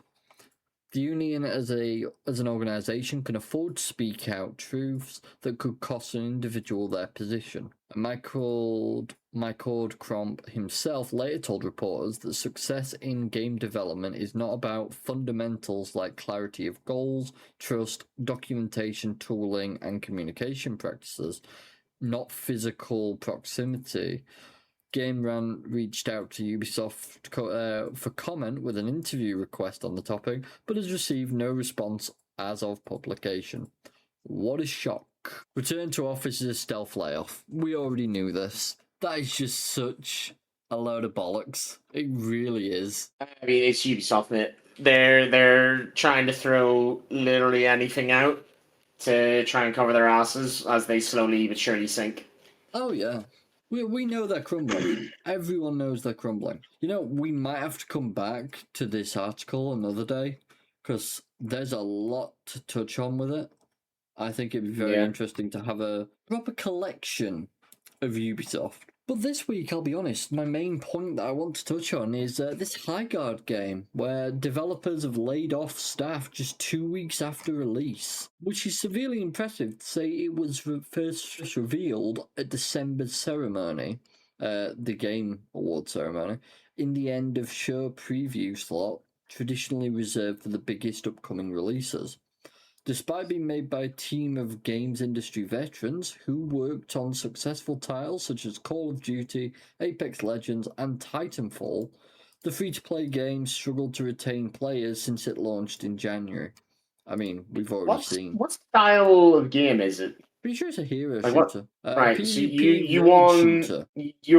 The union as an organisation can afford to speak out truths that could cost an individual their position. Machood-Crump himself later told reporters that success in game development is not about fundamentals like clarity of goals, trust, documentation, tooling, and communication practices, not physical proximity. GameRant reached out to Ubisoft for comment with an interview request on the topic, but has received no response as of publication. What a shock. Return to office is a stealth layoff. We already knew this. That is just such a load of bollocks. It really is. I mean, it's Ubisoft, isn't it? They're trying to throw literally anything out to try and cover their asses as they slowly but surely sink. Oh, yeah. We know they're crumbling. Everyone knows they're crumbling. You know, we might have to come back to this article another day, because there's a lot to touch on with it. I think it'd be very interesting to have a proper collection of Ubisoft. But this week, I'll be honest, my main point that I want to touch on is this Highguard game, where developers have laid off staff just 2 weeks after release, which is severely impressive to say it was first revealed at December's ceremony, the Game Award ceremony, in the end of show preview slot, traditionally reserved for the biggest upcoming releases. Despite being made by a team of games industry veterans who worked on successful titles such as Call of Duty, Apex Legends, and Titanfall, the free-to-play game struggled to retain players since it launched in January. I mean, we've already seen... What style of game is it? Pretty sure it's a hero shooter. Right, so you're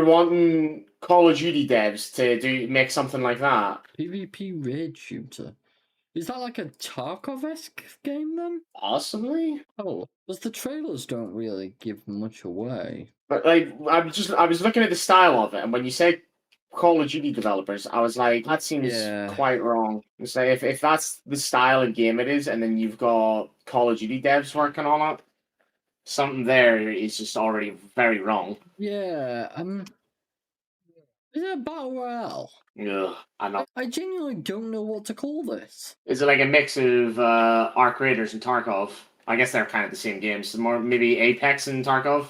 wanting Call of Duty devs to make something like that? PvP raid shooter. Is that like a Tarkov-esque game then? Possibly. Oh, because the trailers don't really give much away. But like, I was looking at the style of it, and when you say Call of Duty developers, I was like, that seems quite wrong. So if that's the style of game it is, and then you've got Call of Duty devs working on it, something there is just already very wrong. Yeah, is it a battle royale? Ugh, I know. I genuinely don't know what to call this. Is it like a mix of Arc Raiders and Tarkov? I guess they're kind of the same games. So more maybe Apex and Tarkov,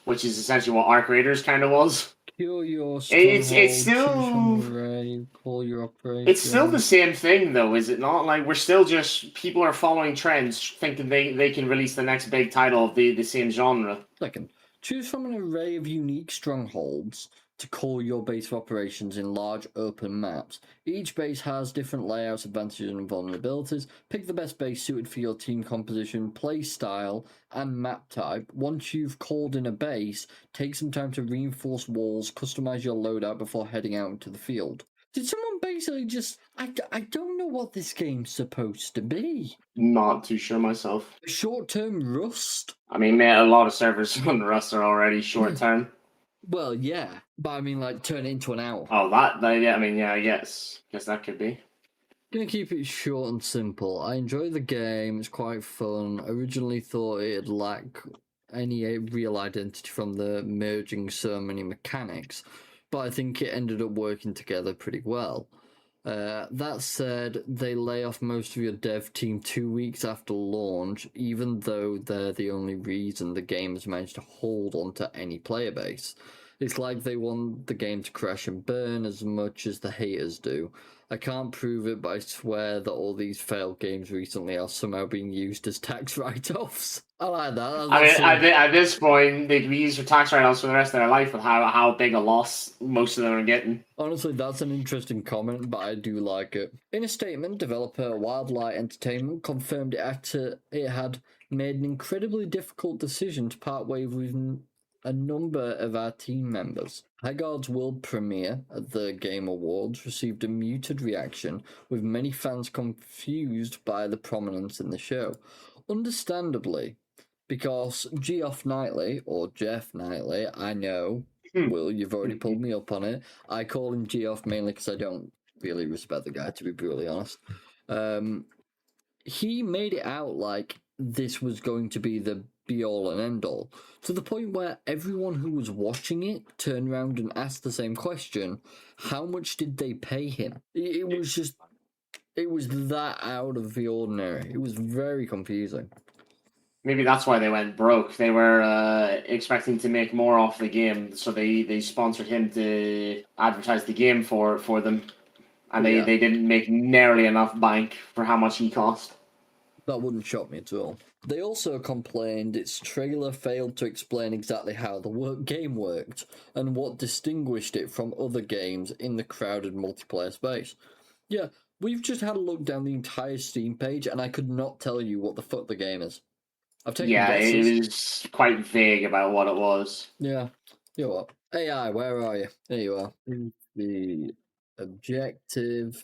which is essentially what Arc Raiders kind of was. Cure your It's still call your operation. It's still the same thing, though, is it not? Like, we're still just people are following trends, thinking they can release the next big title of the same genre. Second, choose from an array of unique strongholds to call your base of operations in large open maps. Each base has different layouts, advantages, and vulnerabilities. Pick the best base suited for your team composition, play style, and map type. Once you've called in a base, take some time to reinforce walls, customize your loadout before heading out into the field. Did someone basically just... I don't know what this game's supposed to be. Not too sure myself. Short-term Rust? I mean, man, a lot of servers on Rust are already short-term. Well, yeah, but I mean, like, turn it into an hour. Oh, yeah, I mean, yeah, I guess that could be. Gonna keep it short and simple. I enjoy the game, it's quite fun. Originally thought it'd lack any real identity from the merging so many mechanics, but I think it ended up working together pretty well. That said, they lay off most of your dev team 2 weeks after launch, even though they're the only reason the game has managed to hold onto any player base. It's like they want the game to crash and burn as much as the haters do. I can't prove it, but I swear that all these failed games recently are somehow being used as tax write-offs. I like that. I mean, at this point, they can be used for tax write-offs for the rest of their life with how big a loss most of them are getting. Honestly, that's an interesting comment, but I do like it. In a statement, developer Wildlight Entertainment confirmed it had made an incredibly difficult decision to part ways with a number of our team members. Highguard's world premiere at the Game Awards received a muted reaction, with many fans confused by the prominence in the show. Understandably, because Geoff Knightley, or Jeff Knightley, I know, Will, you've already pulled me up on it. I call him Geoff mainly because I don't really respect the guy, to be brutally honest. He made it out like this was going to be the be-all and end-all, to the point where everyone who was watching it turned around and asked the same question: how much did they pay him? It was that out of the ordinary. It was very confusing. Maybe that's why they went broke. They were expecting to make more off the game, so they sponsored him to advertise the game for them, and they didn't make nearly enough bank for how much he cost. That wouldn't shock me at all. They also complained its trailer failed to explain exactly how the game worked and what distinguished it from other games in the crowded multiplayer space. Yeah, we've just had a look down the entire Steam page and I could not tell you what the fuck the game is. I've taken guesses. It was quite vague about what it was. Yeah. You know what? AI, where are you? There you are. The objective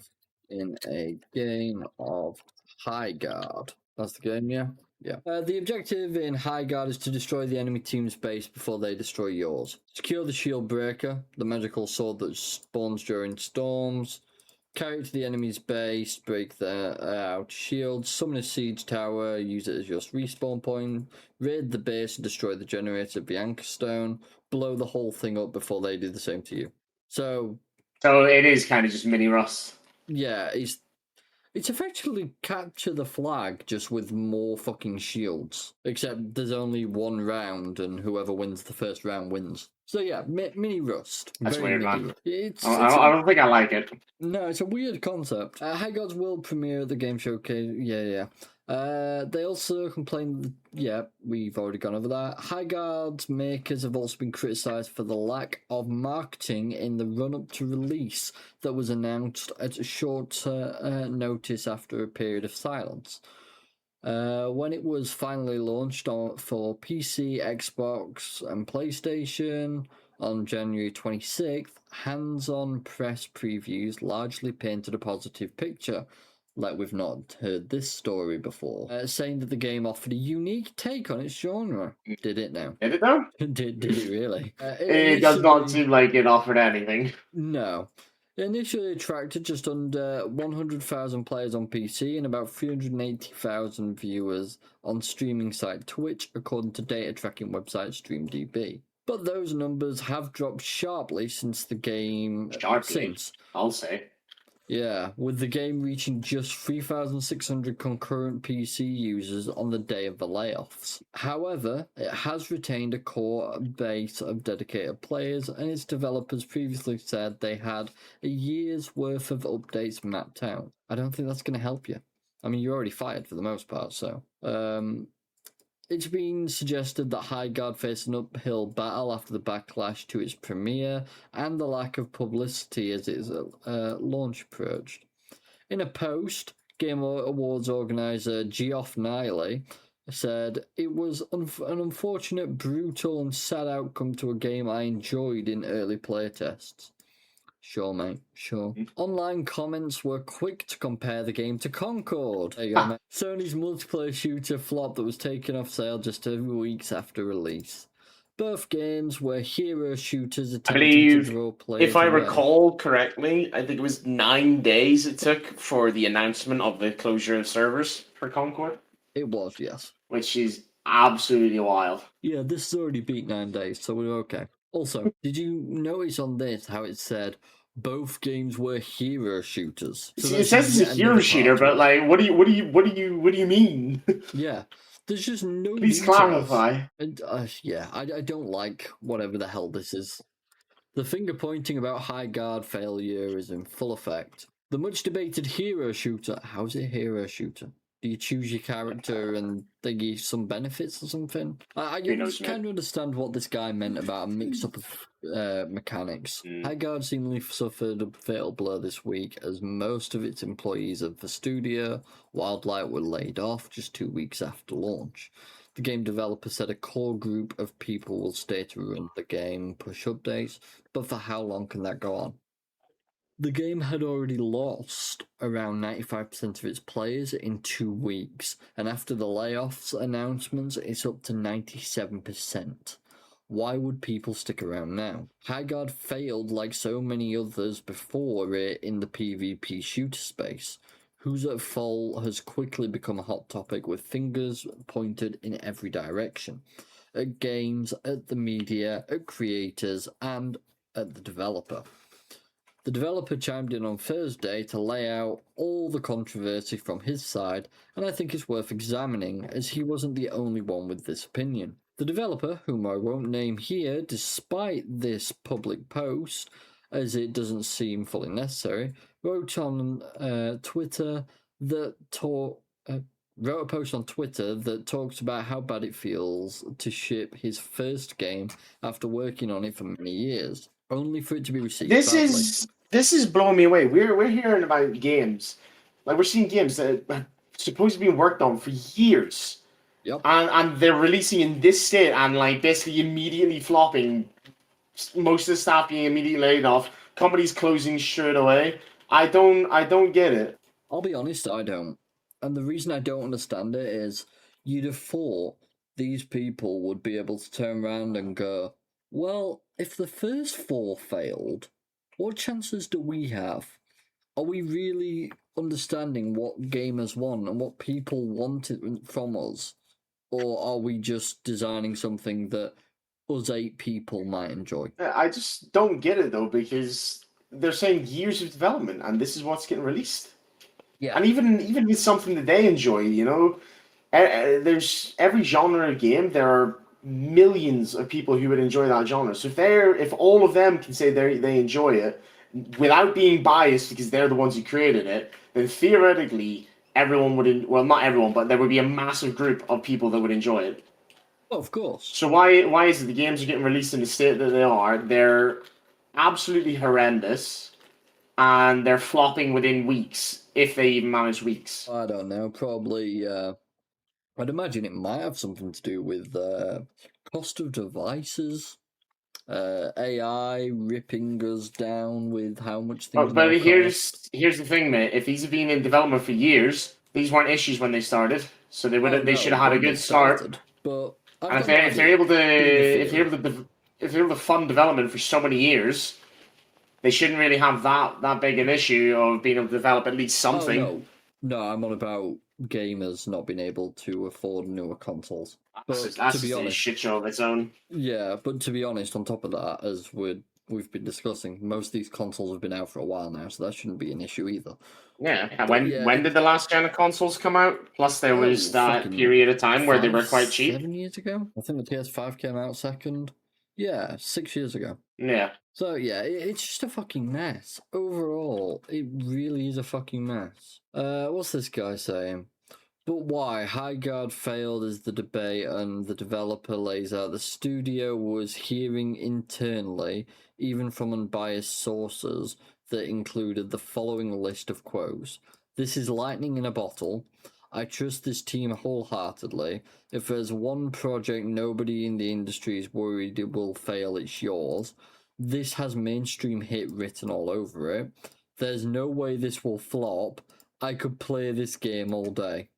in a game of Highguard. That's the game, yeah? Yeah. The objective in Highguard is to destroy the enemy team's base before they destroy yours. Secure the shield breaker, the magical sword that spawns during storms. Carry it to the enemy's base, break their outer shields, summon a siege tower, use it as your respawn point, raid the base and destroy the generator of the anchor stone, blow the whole thing up before they do the same to you. So it is kind of just mini Rust. Yeah, it's effectively capture the flag, just with more fucking shields. Except there's only one round, and whoever wins the first round wins. So yeah, mini Rust. That's weird, man. I don't think I like it. No, it's a weird concept. Highguard's world premiere at the game showcase. Yeah. They also complained. Yeah, we've already gone over that. Highguard's makers have also been criticised for the lack of marketing in the run-up to release that was announced at a short notice after a period of silence. When it was finally launched for PC, Xbox, and PlayStation on January 26th, hands-on press previews largely painted a positive picture. like we've not heard this story before, saying that the game offered a unique take on its genre. Did it now? Did it though? Did it really? It does not seem like it offered anything. No. It initially attracted just under 100,000 players on PC and about 380,000 viewers on streaming site Twitch, according to data tracking website StreamDB. But those numbers have dropped sharply since the game... I'll say. Yeah, with the game reaching just 3,600 concurrent PC users on the day of the layoffs. However, it has retained a core base of dedicated players, and its developers previously said they had a year's worth of updates mapped out. I don't think that's going to help you. I mean, you're already fired for the most part, so... It's been suggested that Highguard faced an uphill battle after the backlash to its premiere and the lack of publicity as its launch approached. In a post, Game Awards organizer Geoff Niley said, "It was an unfortunate, brutal and sad outcome to a game I enjoyed in early playtests." Sure, mate, sure. Online comments were quick to compare the game to Concord. There you go, mate. Sony's multiplayer shooter flop that was taken off sale just 2 weeks after release. Both games were hero shooters attempting to draw players. If I recall correctly, I think it was 9 days it took for the announcement of the closure of servers for Concord. It was, yes. Which is absolutely wild. Yeah, this has already beat 9 days, so we're okay. Also, did you notice on this how it said both games were hero shooters? So it says it's a hero shooter, but like, what do you mean? Yeah, there's just no. Please clarify. And yeah, I don't like whatever the hell this is. The finger pointing about Highguard failure is in full effect. The much debated hero shooter. How's it a hero shooter? Do you choose your character and they give you some benefits or something? I just kind of understand what this guy meant about a mix-up of mechanics. Highguard seemingly suffered a fatal blow this week as most of its employees of the studio, Wildlight, were laid off just 2 weeks after launch. The game developer said a core group of people will stay to run the game and push updates, but for how long can that go on? The game had already lost around 95% of its players in 2 weeks, and after the layoffs announcements, it's up to 97%. Why would people stick around now? Highguard failed like so many others before it in the PvP shooter space. Who's at fault has quickly become a hot topic with fingers pointed in every direction. At games, at the media, at creators, and at the developer. The developer chimed in on Thursday to lay out all the controversy from his side, and I think it's worth examining, as he wasn't the only one with this opinion. The developer, whom I won't name here despite this public post, as it doesn't seem fully necessary, wrote on Twitter that wrote a post on Twitter that talks about how bad it feels to ship his first game after working on it for many years, only for it to be received badly. This is blowing me away. We're hearing about games, like we're seeing games that are supposed to be worked on for years, yep, and they're releasing in this state and like basically immediately flopping. Most of the staff being immediately laid off. Companies closing straight away. I don't get it. I'll be honest, I don't. And the reason I don't understand it is you'd have thought these people would be able to turn around and go, well, if the first 4 failed, what chances do we have? Are we really understanding what gamers want and what people want from us? Or are we just designing something that us 8 people might enjoy? I just don't get it, though, because they're saying years of development, and this is what's getting released. Yeah. And even with something that they enjoy, you know, there's every genre of game, there are millions of people who would enjoy that genre. So if all of them can say they enjoy it without being biased because they're the ones who created it, then theoretically everyone would, well, not everyone, but there would be a massive group of people that would enjoy it. Oh, of course. So why is it the games are getting released in the state that they are? They're absolutely horrendous, and they're flopping within weeks, if they even manage weeks. I don't know, probably, I'd imagine it might have something to do with cost of devices. AI ripping us down with how much things. But here's the thing, mate. If these have been in development for years, these weren't issues when they started, so they should have had a good start. But and if they're able to fund development for so many years, they shouldn't really have that big an issue of being able to develop at least something. Oh, no, I'm on about gamers not being able to afford newer consoles. That's to be honest, a shit show of its own. Yeah, but to be honest, on top of that, as we've been discussing, most of these consoles have been out for a while now, so that shouldn't be an issue either. Yeah, when did the last gen of consoles come out? Plus, there was that period of time where they were quite cheap. 7 years ago? I think the PS5 came out second. Yeah, 6 years ago. Yeah. So, yeah, it's just a fucking mess. Overall, it really is a fucking mess. What's this guy saying? But why? Highguard failed is the debate, and the developer lays out the studio was hearing internally, even from unbiased sources, that included the following list of quotes. This is lightning in a bottle. I trust this team wholeheartedly. If there's one project nobody in the industry is worried it will fail, it's yours. This has mainstream hit written all over it. There's no way this will flop. I could play this game all day.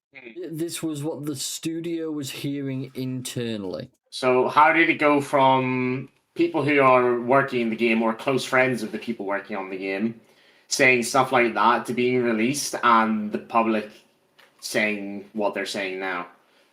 This was what the studio was hearing internally. So how did it go from people who are working in the game or close friends of the people working on the game saying stuff like that to being released and the public saying what they're saying now?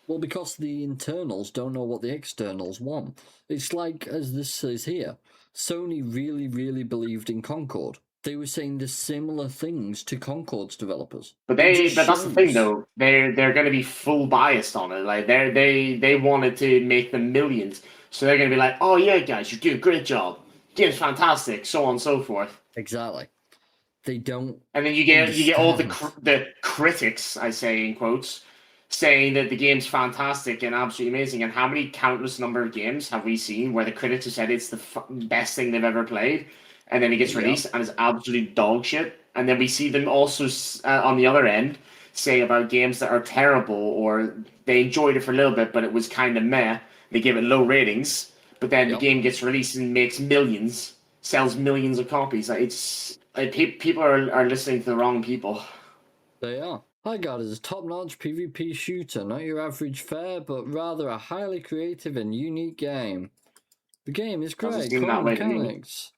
Well, because the internals don't know what the externals want. It's like, as this says here, Sony really, really believed in Concord. They were saying the similar things to Concord's developers. But that's the thing, though. They're going to be full biased on it. Like they wanted to make them millions, so they're going to be like, "Oh yeah, guys, you're doing a great job. Game's fantastic," so on and so forth. Exactly. They don't. And then you get all the critics, I say in quotes, saying that the game's fantastic and absolutely amazing. And how many countless number of games have we seen where the critics have said it's the best thing they've ever played? And then it gets released and it's absolute dog shit. And then we see them also on the other end say about games that are terrible or they enjoyed it for a little bit, but it was kind of meh. They give it low ratings, but then the game gets released and makes millions, sells millions of copies. People are listening to the wrong people. They are. Highguard is a top-notch PvP shooter, not your average fare, but rather a highly creative and unique game. The game is great, cool mechanics.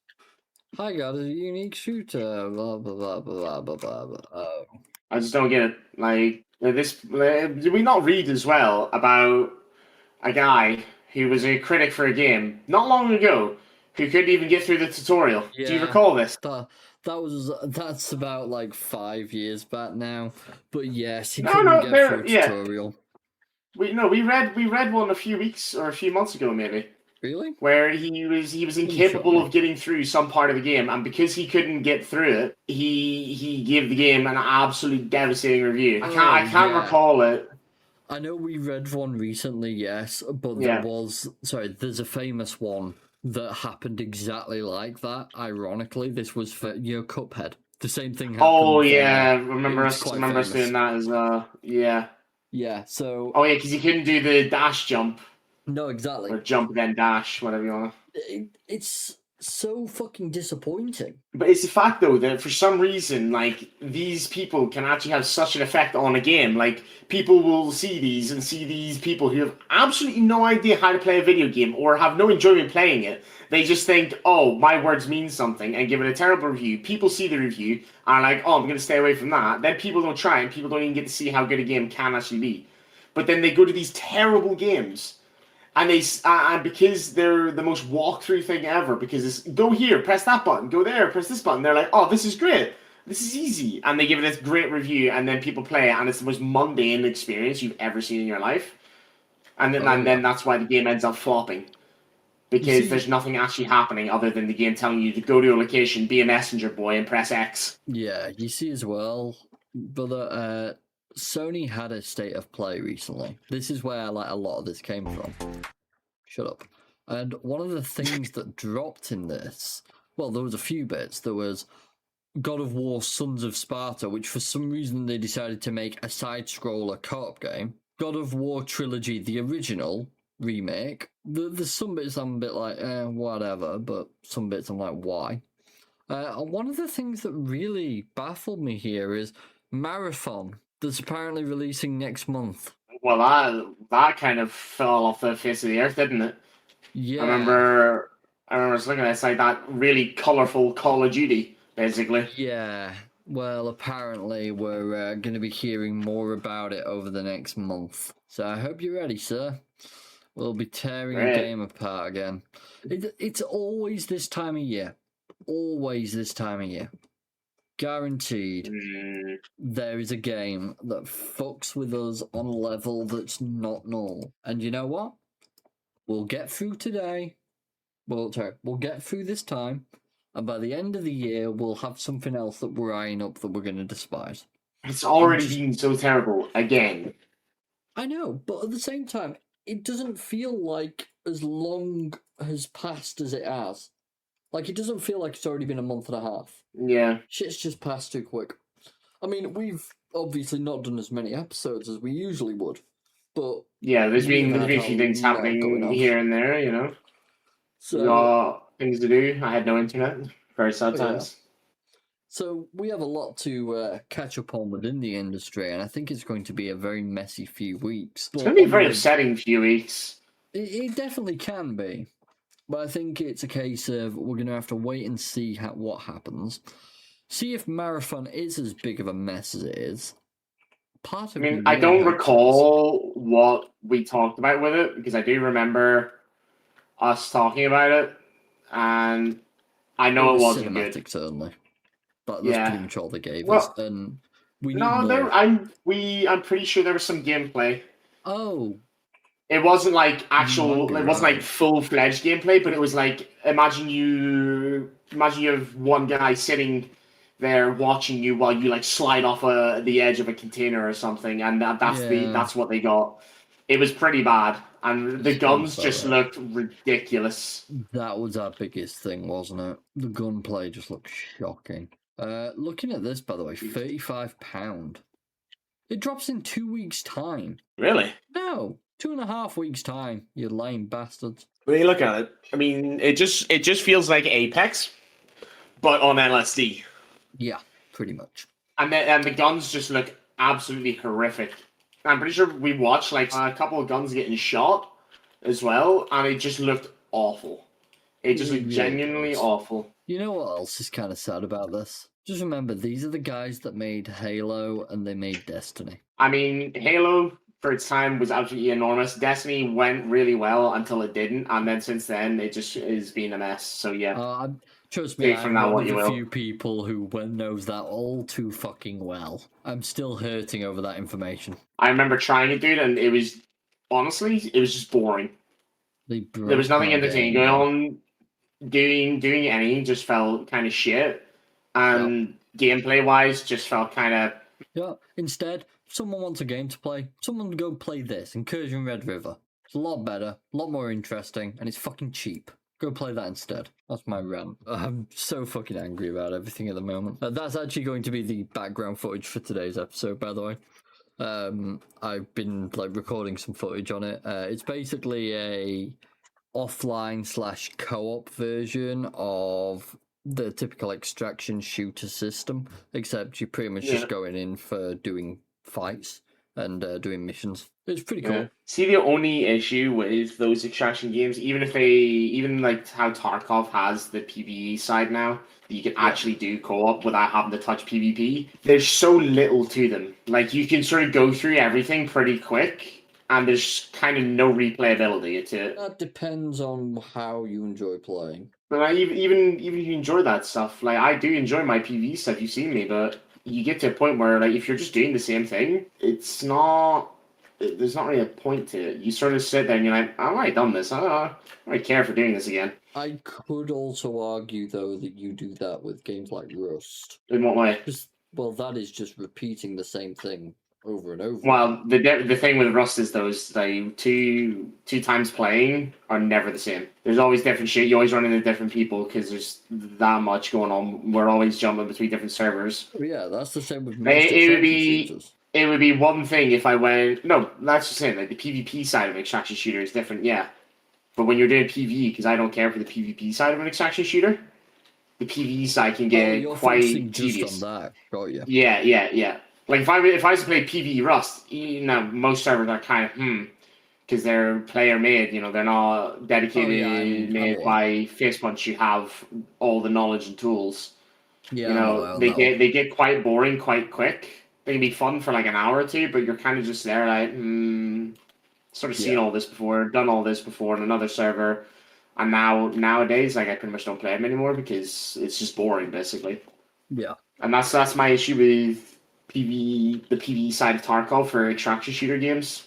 Highguard is a unique shooter, blah, blah, blah, blah, blah, blah, blah. I just don't get it. Like, did we not read as well about a guy who was a critic for a game not long ago who couldn't even get through the tutorial? Yeah, do you recall this? That's about like 5 years back now. But yes, he couldn't get through a tutorial. We read one a few weeks or a few months ago, maybe. Really? Where he was incapable of getting through some part of the game, and because he couldn't get through it, he gave the game an absolute devastating review. I can't recall it. I know we read one recently, yes, but there's a famous one that happened exactly like that. Ironically, this was for Cuphead. The same thing happened. Oh yeah, remember us doing that as yeah. Yeah. So. Oh yeah, because he couldn't do the dash jump. No, exactly. Or jump then dash, whatever you want. It's so fucking disappointing. But it's the fact, though, that for some reason, like, these people can actually have such an effect on a game. Like, people will see these people who have absolutely no idea how to play a video game or have no enjoyment playing it. They just think, oh, my words mean something, and give it a terrible review. People see the review and are like, oh, I'm going to stay away from that. Then people don't try, and people don't even get to see how good a game can actually be. But then they go to these terrible games. And and because they're the most walkthrough thing ever, because it's go here, press that button, go there, press this button. They're like, oh, this is great, this is easy, and they give it this great review, and then people play it, and it's the most mundane experience you've ever seen in your life. And then that's why the game ends up flopping, because there's nothing actually happening other than the game telling you to go to a location, be a messenger boy, and press X. Yeah, you see as well, brother. Sony had a state of play recently. This is where like a lot of this came from. Shut up. And one of the things that dropped in this, well, there was a few bits. There was God of War Sons of Sparta, which for some reason they decided to make a side-scroller co-op game. God of War Trilogy, the original, remake. There's some bits I'm a bit like, whatever, but some bits I'm like, why? One of the things that really baffled me here is Marathon, that's apparently releasing next month. Well, that kind of fell off the face of the earth, didn't it? Yeah. I remember I was looking at it, it's like that really colourful Call of Duty, basically. Yeah. Well, apparently we're going to be hearing more about it over the next month. So I hope you're ready, sir. We'll be tearing the game apart again. It's always this time of year. Always this time of year. Guaranteed. There is a game that fucks with us on a level that's not normal. And you know what? We'll get through today. We'll get through this time. And by the end of the year, we'll have something else that we're eyeing up that we're going to despise. It's already been so terrible again. I know, but at the same time, it doesn't feel like as long has passed as it has. Like, it doesn't feel like it's already been a month and a half. Yeah. Shit's just passed too quick. I mean, we've obviously not done as many episodes as we usually would, but... Yeah, there's been a few things happening here and there, you know? So... We got things to do. I had no internet. Very sad times. So we have a lot to catch up on within the industry, and I think it's going to be a very messy few weeks. It's going to be a very upsetting few weeks. It definitely can be. But I think it's a case of we're going to have to wait and see what happens. See if Marathon is as big of a mess as it is. I don't recall what we talked about with it, because I do remember us talking about it, and I know it wasn't cinematic, good. Certainly. But that's pretty much all they gave us. And we need more. I'm pretty sure there was some gameplay. Oh. It wasn't like actual. It wasn't like full-fledged gameplay, but it was like imagine you have one guy sitting there watching you while you like slide off the edge of a container or something, and that's what they got. It was pretty bad, and the guns just looked ridiculous. That was our biggest thing, wasn't it? The gunplay just looked shocking. Looking at this, by the way, £35. It drops in 2 weeks' time. Really? No, 2.5 weeks' time. You lying bastards. When you look at it, I mean, it just feels like Apex, but on LSD. Yeah, pretty much. And the guns just look absolutely horrific. I'm pretty sure we watched like a couple of guns getting shot as well, and it just looked awful. It just looked genuinely awful. You know what else is kind of sad about this? Just remember, these are the guys that made Halo and they made Destiny. I mean, Halo, for its time, was absolutely enormous. Destiny went really well until it didn't, and then since then, it just has been a mess. So, yeah. Trust me, I'm one of the few people who knows that all too fucking well. I'm still hurting over that information. I remember trying it, dude, and it was, honestly, it was just boring. There was nothing entertaining going on. Doing anything just felt kind of shit, and gameplay-wise just felt kind of... Yeah, instead, if someone wants a game to play, someone go play this, Incursion Red River. It's a lot better, a lot more interesting, and it's fucking cheap. Go play that instead. That's my rant. I'm so fucking angry about everything at the moment. That's actually going to be the background footage for today's episode, by the way. I've been recording some footage on it. It's basically a offline/co-op version of the typical extraction shooter system, except you're pretty much just going in for doing fights and doing missions. It's pretty cool. Yeah. See, the only issue with those extraction games, even like how Tarkov has the PvE side now, that you can actually do co-op without having to touch PvP, there's so little to them. Like, you can sort of go through everything pretty quick, and there's kind of no replayability to it. That depends on how you enjoy playing. But even if you enjoy that stuff, like, I do enjoy my PvE stuff, you've seen me, but you get to a point where, like, if you're just doing the same thing, there's not really a point to it. You sort of sit there and you're like, I've already done this. I don't really care for doing this again. I could also argue, though, that you do that with games like Rust. In what way? Well, that is just repeating the same thing over and over. Well, the thing with Rust is those like two times playing are never the same. There's always different shit. You always run into different people because there's that much going on. We're always jumping between different servers. Yeah, that's the same with most shooters. it would be one thing if I went. No, that's just saying. Like the PvP side of an extraction shooter is different, yeah. But when you're doing PvE, because I don't care for the PvP side of an extraction shooter, the PvE side can get you're quite focusing tedious. just on that, got you? Yeah. Like if I was to play PvE Rust, most servers are kind of because they're player made. They're not dedicated made by Face Punch. You have all the knowledge and tools. Yeah, they get quite boring quite quick. They can be fun for like an hour or two, but you're kind of just there like, sort of seen all this before, done all this before on another server, and nowadays, like I pretty much don't play them anymore because it's just boring, basically. Yeah, and that's my issue with the PvE side of Tarkov for extraction shooter games,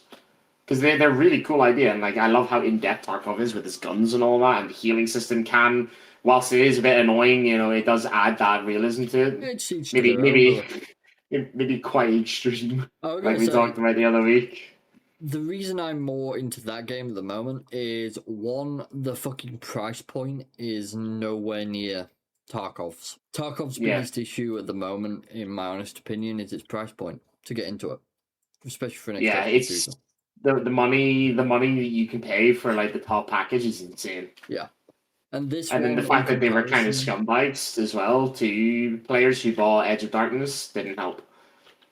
because they're really cool idea, and like I love how in depth Tarkov is with his guns and all that, and the healing system can. Whilst it is a bit annoying, it does add that realism to it. It's maybe quite extreme, like we talked about the other week. The reason I'm more into that game at the moment is, one, the fucking price point is nowhere near Tarkov's. Tarkov's biggest issue at the moment, in my honest opinion, is its price point to get into it, especially for an extraction shooter. The money that you can pay for like the top package is insane. Yeah. And then the fact that they were kind of scumbags as well to players who bought Edge of Darkness didn't help.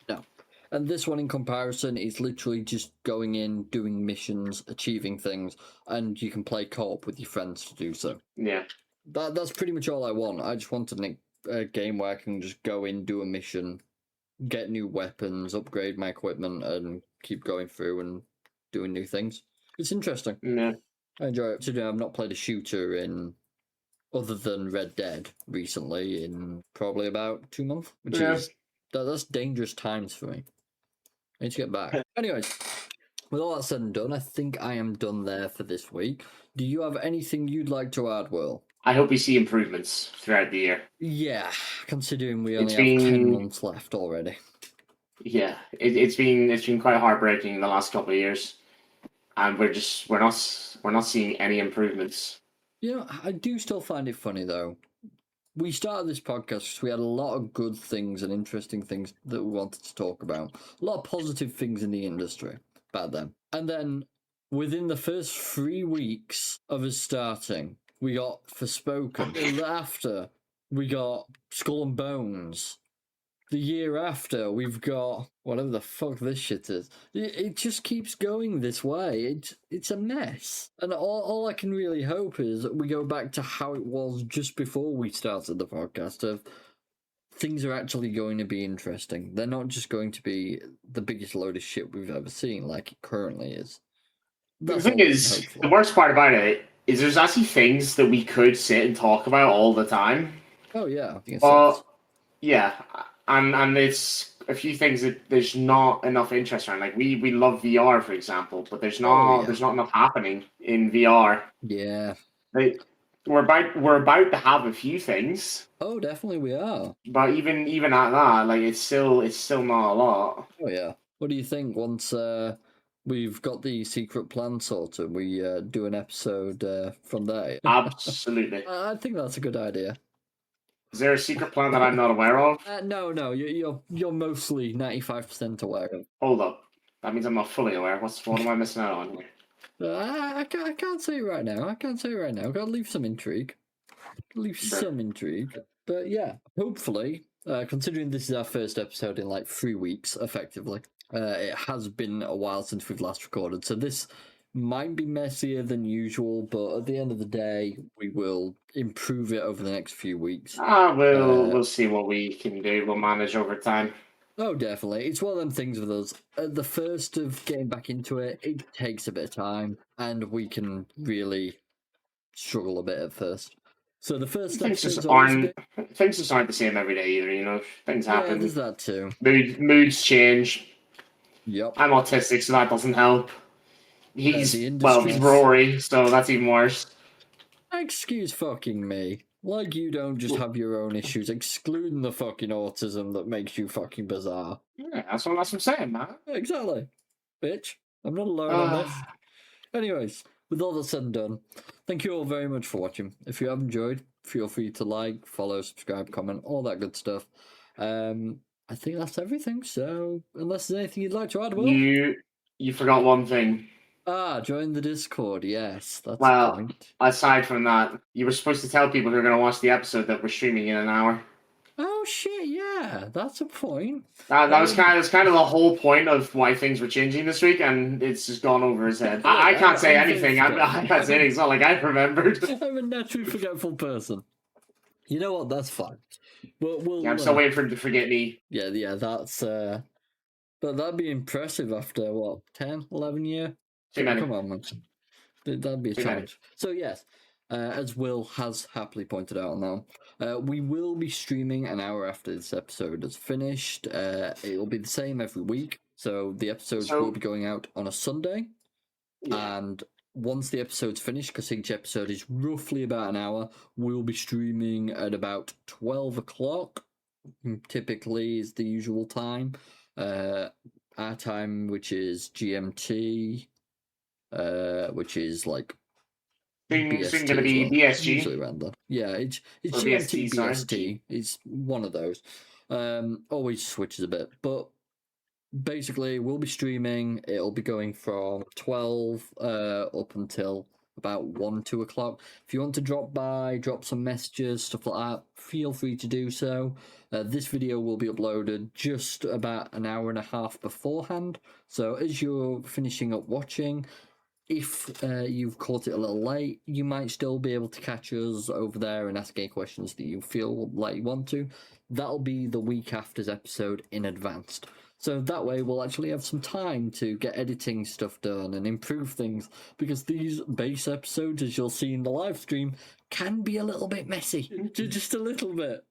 No. And this one in comparison is literally just going in, doing missions, achieving things, and you can play co-op with your friends to do so. Yeah. That's pretty much all I want. I just want a game where I can just go in, do a mission, get new weapons, upgrade my equipment, and keep going through and doing new things. It's interesting. Yeah. I enjoy it. Today I've not played a shooter other than Red Dead recently in probably about 2 months, which is that's dangerous times for me. I need to get back. Anyways, with all that said and done, I think I am done there for this week. Do you have anything you'd like to add, Will? I hope we see improvements throughout the year. Yeah, considering we only have 10 months left already. Yeah, it's been quite heartbreaking the last couple of years, and we're not seeing any improvements. I do still find it funny though. We started this podcast because we had a lot of good things and interesting things that we wanted to talk about. A lot of positive things in the industry back then. And then within the first 3 weeks of us starting, we got Forspoken. And after, we got Skull and Bones. The year after, we've got whatever the fuck this shit is. It just keeps going this way. It's a mess. And all I can really hope is that we go back to how it was just before we started the podcast of things are actually going to be interesting. They're not just going to be the biggest load of shit we've ever seen like it currently is. The thing is, the worst part about it is there's actually things that we could sit and talk about all the time. Oh, yeah. Yeah. And it's a few things that there's not enough interest around. Like we love VR, for example, but there's not enough happening in VR. Yeah. We're about to have a few things. Oh, definitely we are. But even at that, like it's still not a lot. Oh yeah. What do you think once we've got the secret plan sorted? We do an episode from there. Absolutely. I think that's a good idea. Is there a secret plan that I'm not aware of? No. You're mostly 95% aware of. Hold up. That means I'm not fully aware. What am I missing out on here? I can't say right now. I've got to leave some intrigue. Some intrigue. But yeah, hopefully, considering this is our first episode in like 3 weeks, effectively, it has been a while since we've last recorded. So this might be messier than usual, but at the end of the day, we will improve it over the next few weeks. We'll see what we can do. We'll manage over time. Oh, definitely. It's one of them things with us. At the first of getting back into it, it takes a bit of time, and we can really struggle a bit at first. So the first things just aren't the same every day either. Things happen. Yeah, there's that too. Moods change. Yep. I'm autistic, so that doesn't help. He's Rory, so that's even worse. Excuse fucking me. Like you don't just have your own issues, excluding the fucking autism that makes you fucking bizarre. Yeah, that's what I'm saying, man. Exactly. Bitch. I'm not alone on this. Anyways, with all that said and done, thank you all very much for watching. If you have enjoyed, feel free to like, follow, subscribe, comment, all that good stuff. I think that's everything. So, unless there's anything you'd like to add, Will? You forgot one thing. Join the Discord. Yes, that's a Well, point. aside from that, you were supposed to tell people who are going to watch the episode that we're streaming in an hour. Oh shit! Yeah, that's a point. That was kind of the whole point of why things were changing this week, and it's just gone over his head. I can't say anything. I can't say anything. It's not like I remembered. I'm a naturally forgetful person. You know what? That's fine. We'll I'm still waiting for him to forget me. Yeah. That's but that'd be impressive after what 10, 11 years. Come on, man. That'd be a challenge. So yes, as Will has happily pointed out now, we will be streaming an hour after this episode is finished. It will be the same every week. So the episodes will be going out on a Sunday, and once the episode's finished, because each episode is roughly about an hour, we'll be streaming at about 12 o'clock. Typically, is the usual time. Our time, which is GMT. Which is like it's going to be BSG. Usually around that. Yeah, it's GMT, BST. It's one of those. Always switches a bit, but basically we'll be streaming. It'll be going from 12 up until about 1-2 o'clock. If you want to drop by, drop some messages, stuff like that, feel free to do so. This video will be uploaded just about an hour and a half beforehand. So as you're finishing up watching, if you've caught it a little late, you might still be able to catch us over there and ask any questions that you feel like you want to. That'll be the week after's episode in advance. So that way we'll actually have some time to get editing stuff done and improve things, because these base episodes, as you'll see in the live stream, can be a little bit messy. Just a little bit.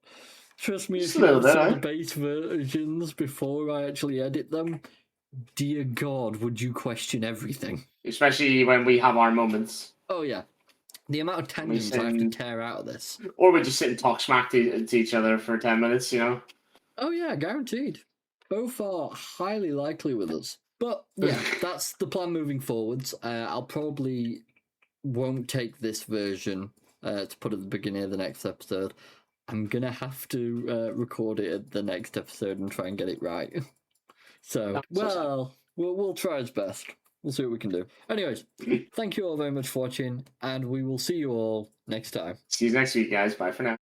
Trust me, if you have some of the base versions before I actually edit them, dear God, would you question everything? Especially when we have our moments. Oh, yeah. The amount of tangents I have to tear out of this. Or we just sit and talk smack to each other for 10 minutes, you know? Oh, yeah, guaranteed. Both are highly likely with us. But, yeah, that's the plan moving forwards. I'll probably won't take this version to put at the beginning of the next episode. I'm going to have to record it at the next episode and try and get it right. So, we'll try as best. We'll see what we can do. Anyways, thank you all very much for watching, and we will see you all next time. See you next week, guys. Bye for now.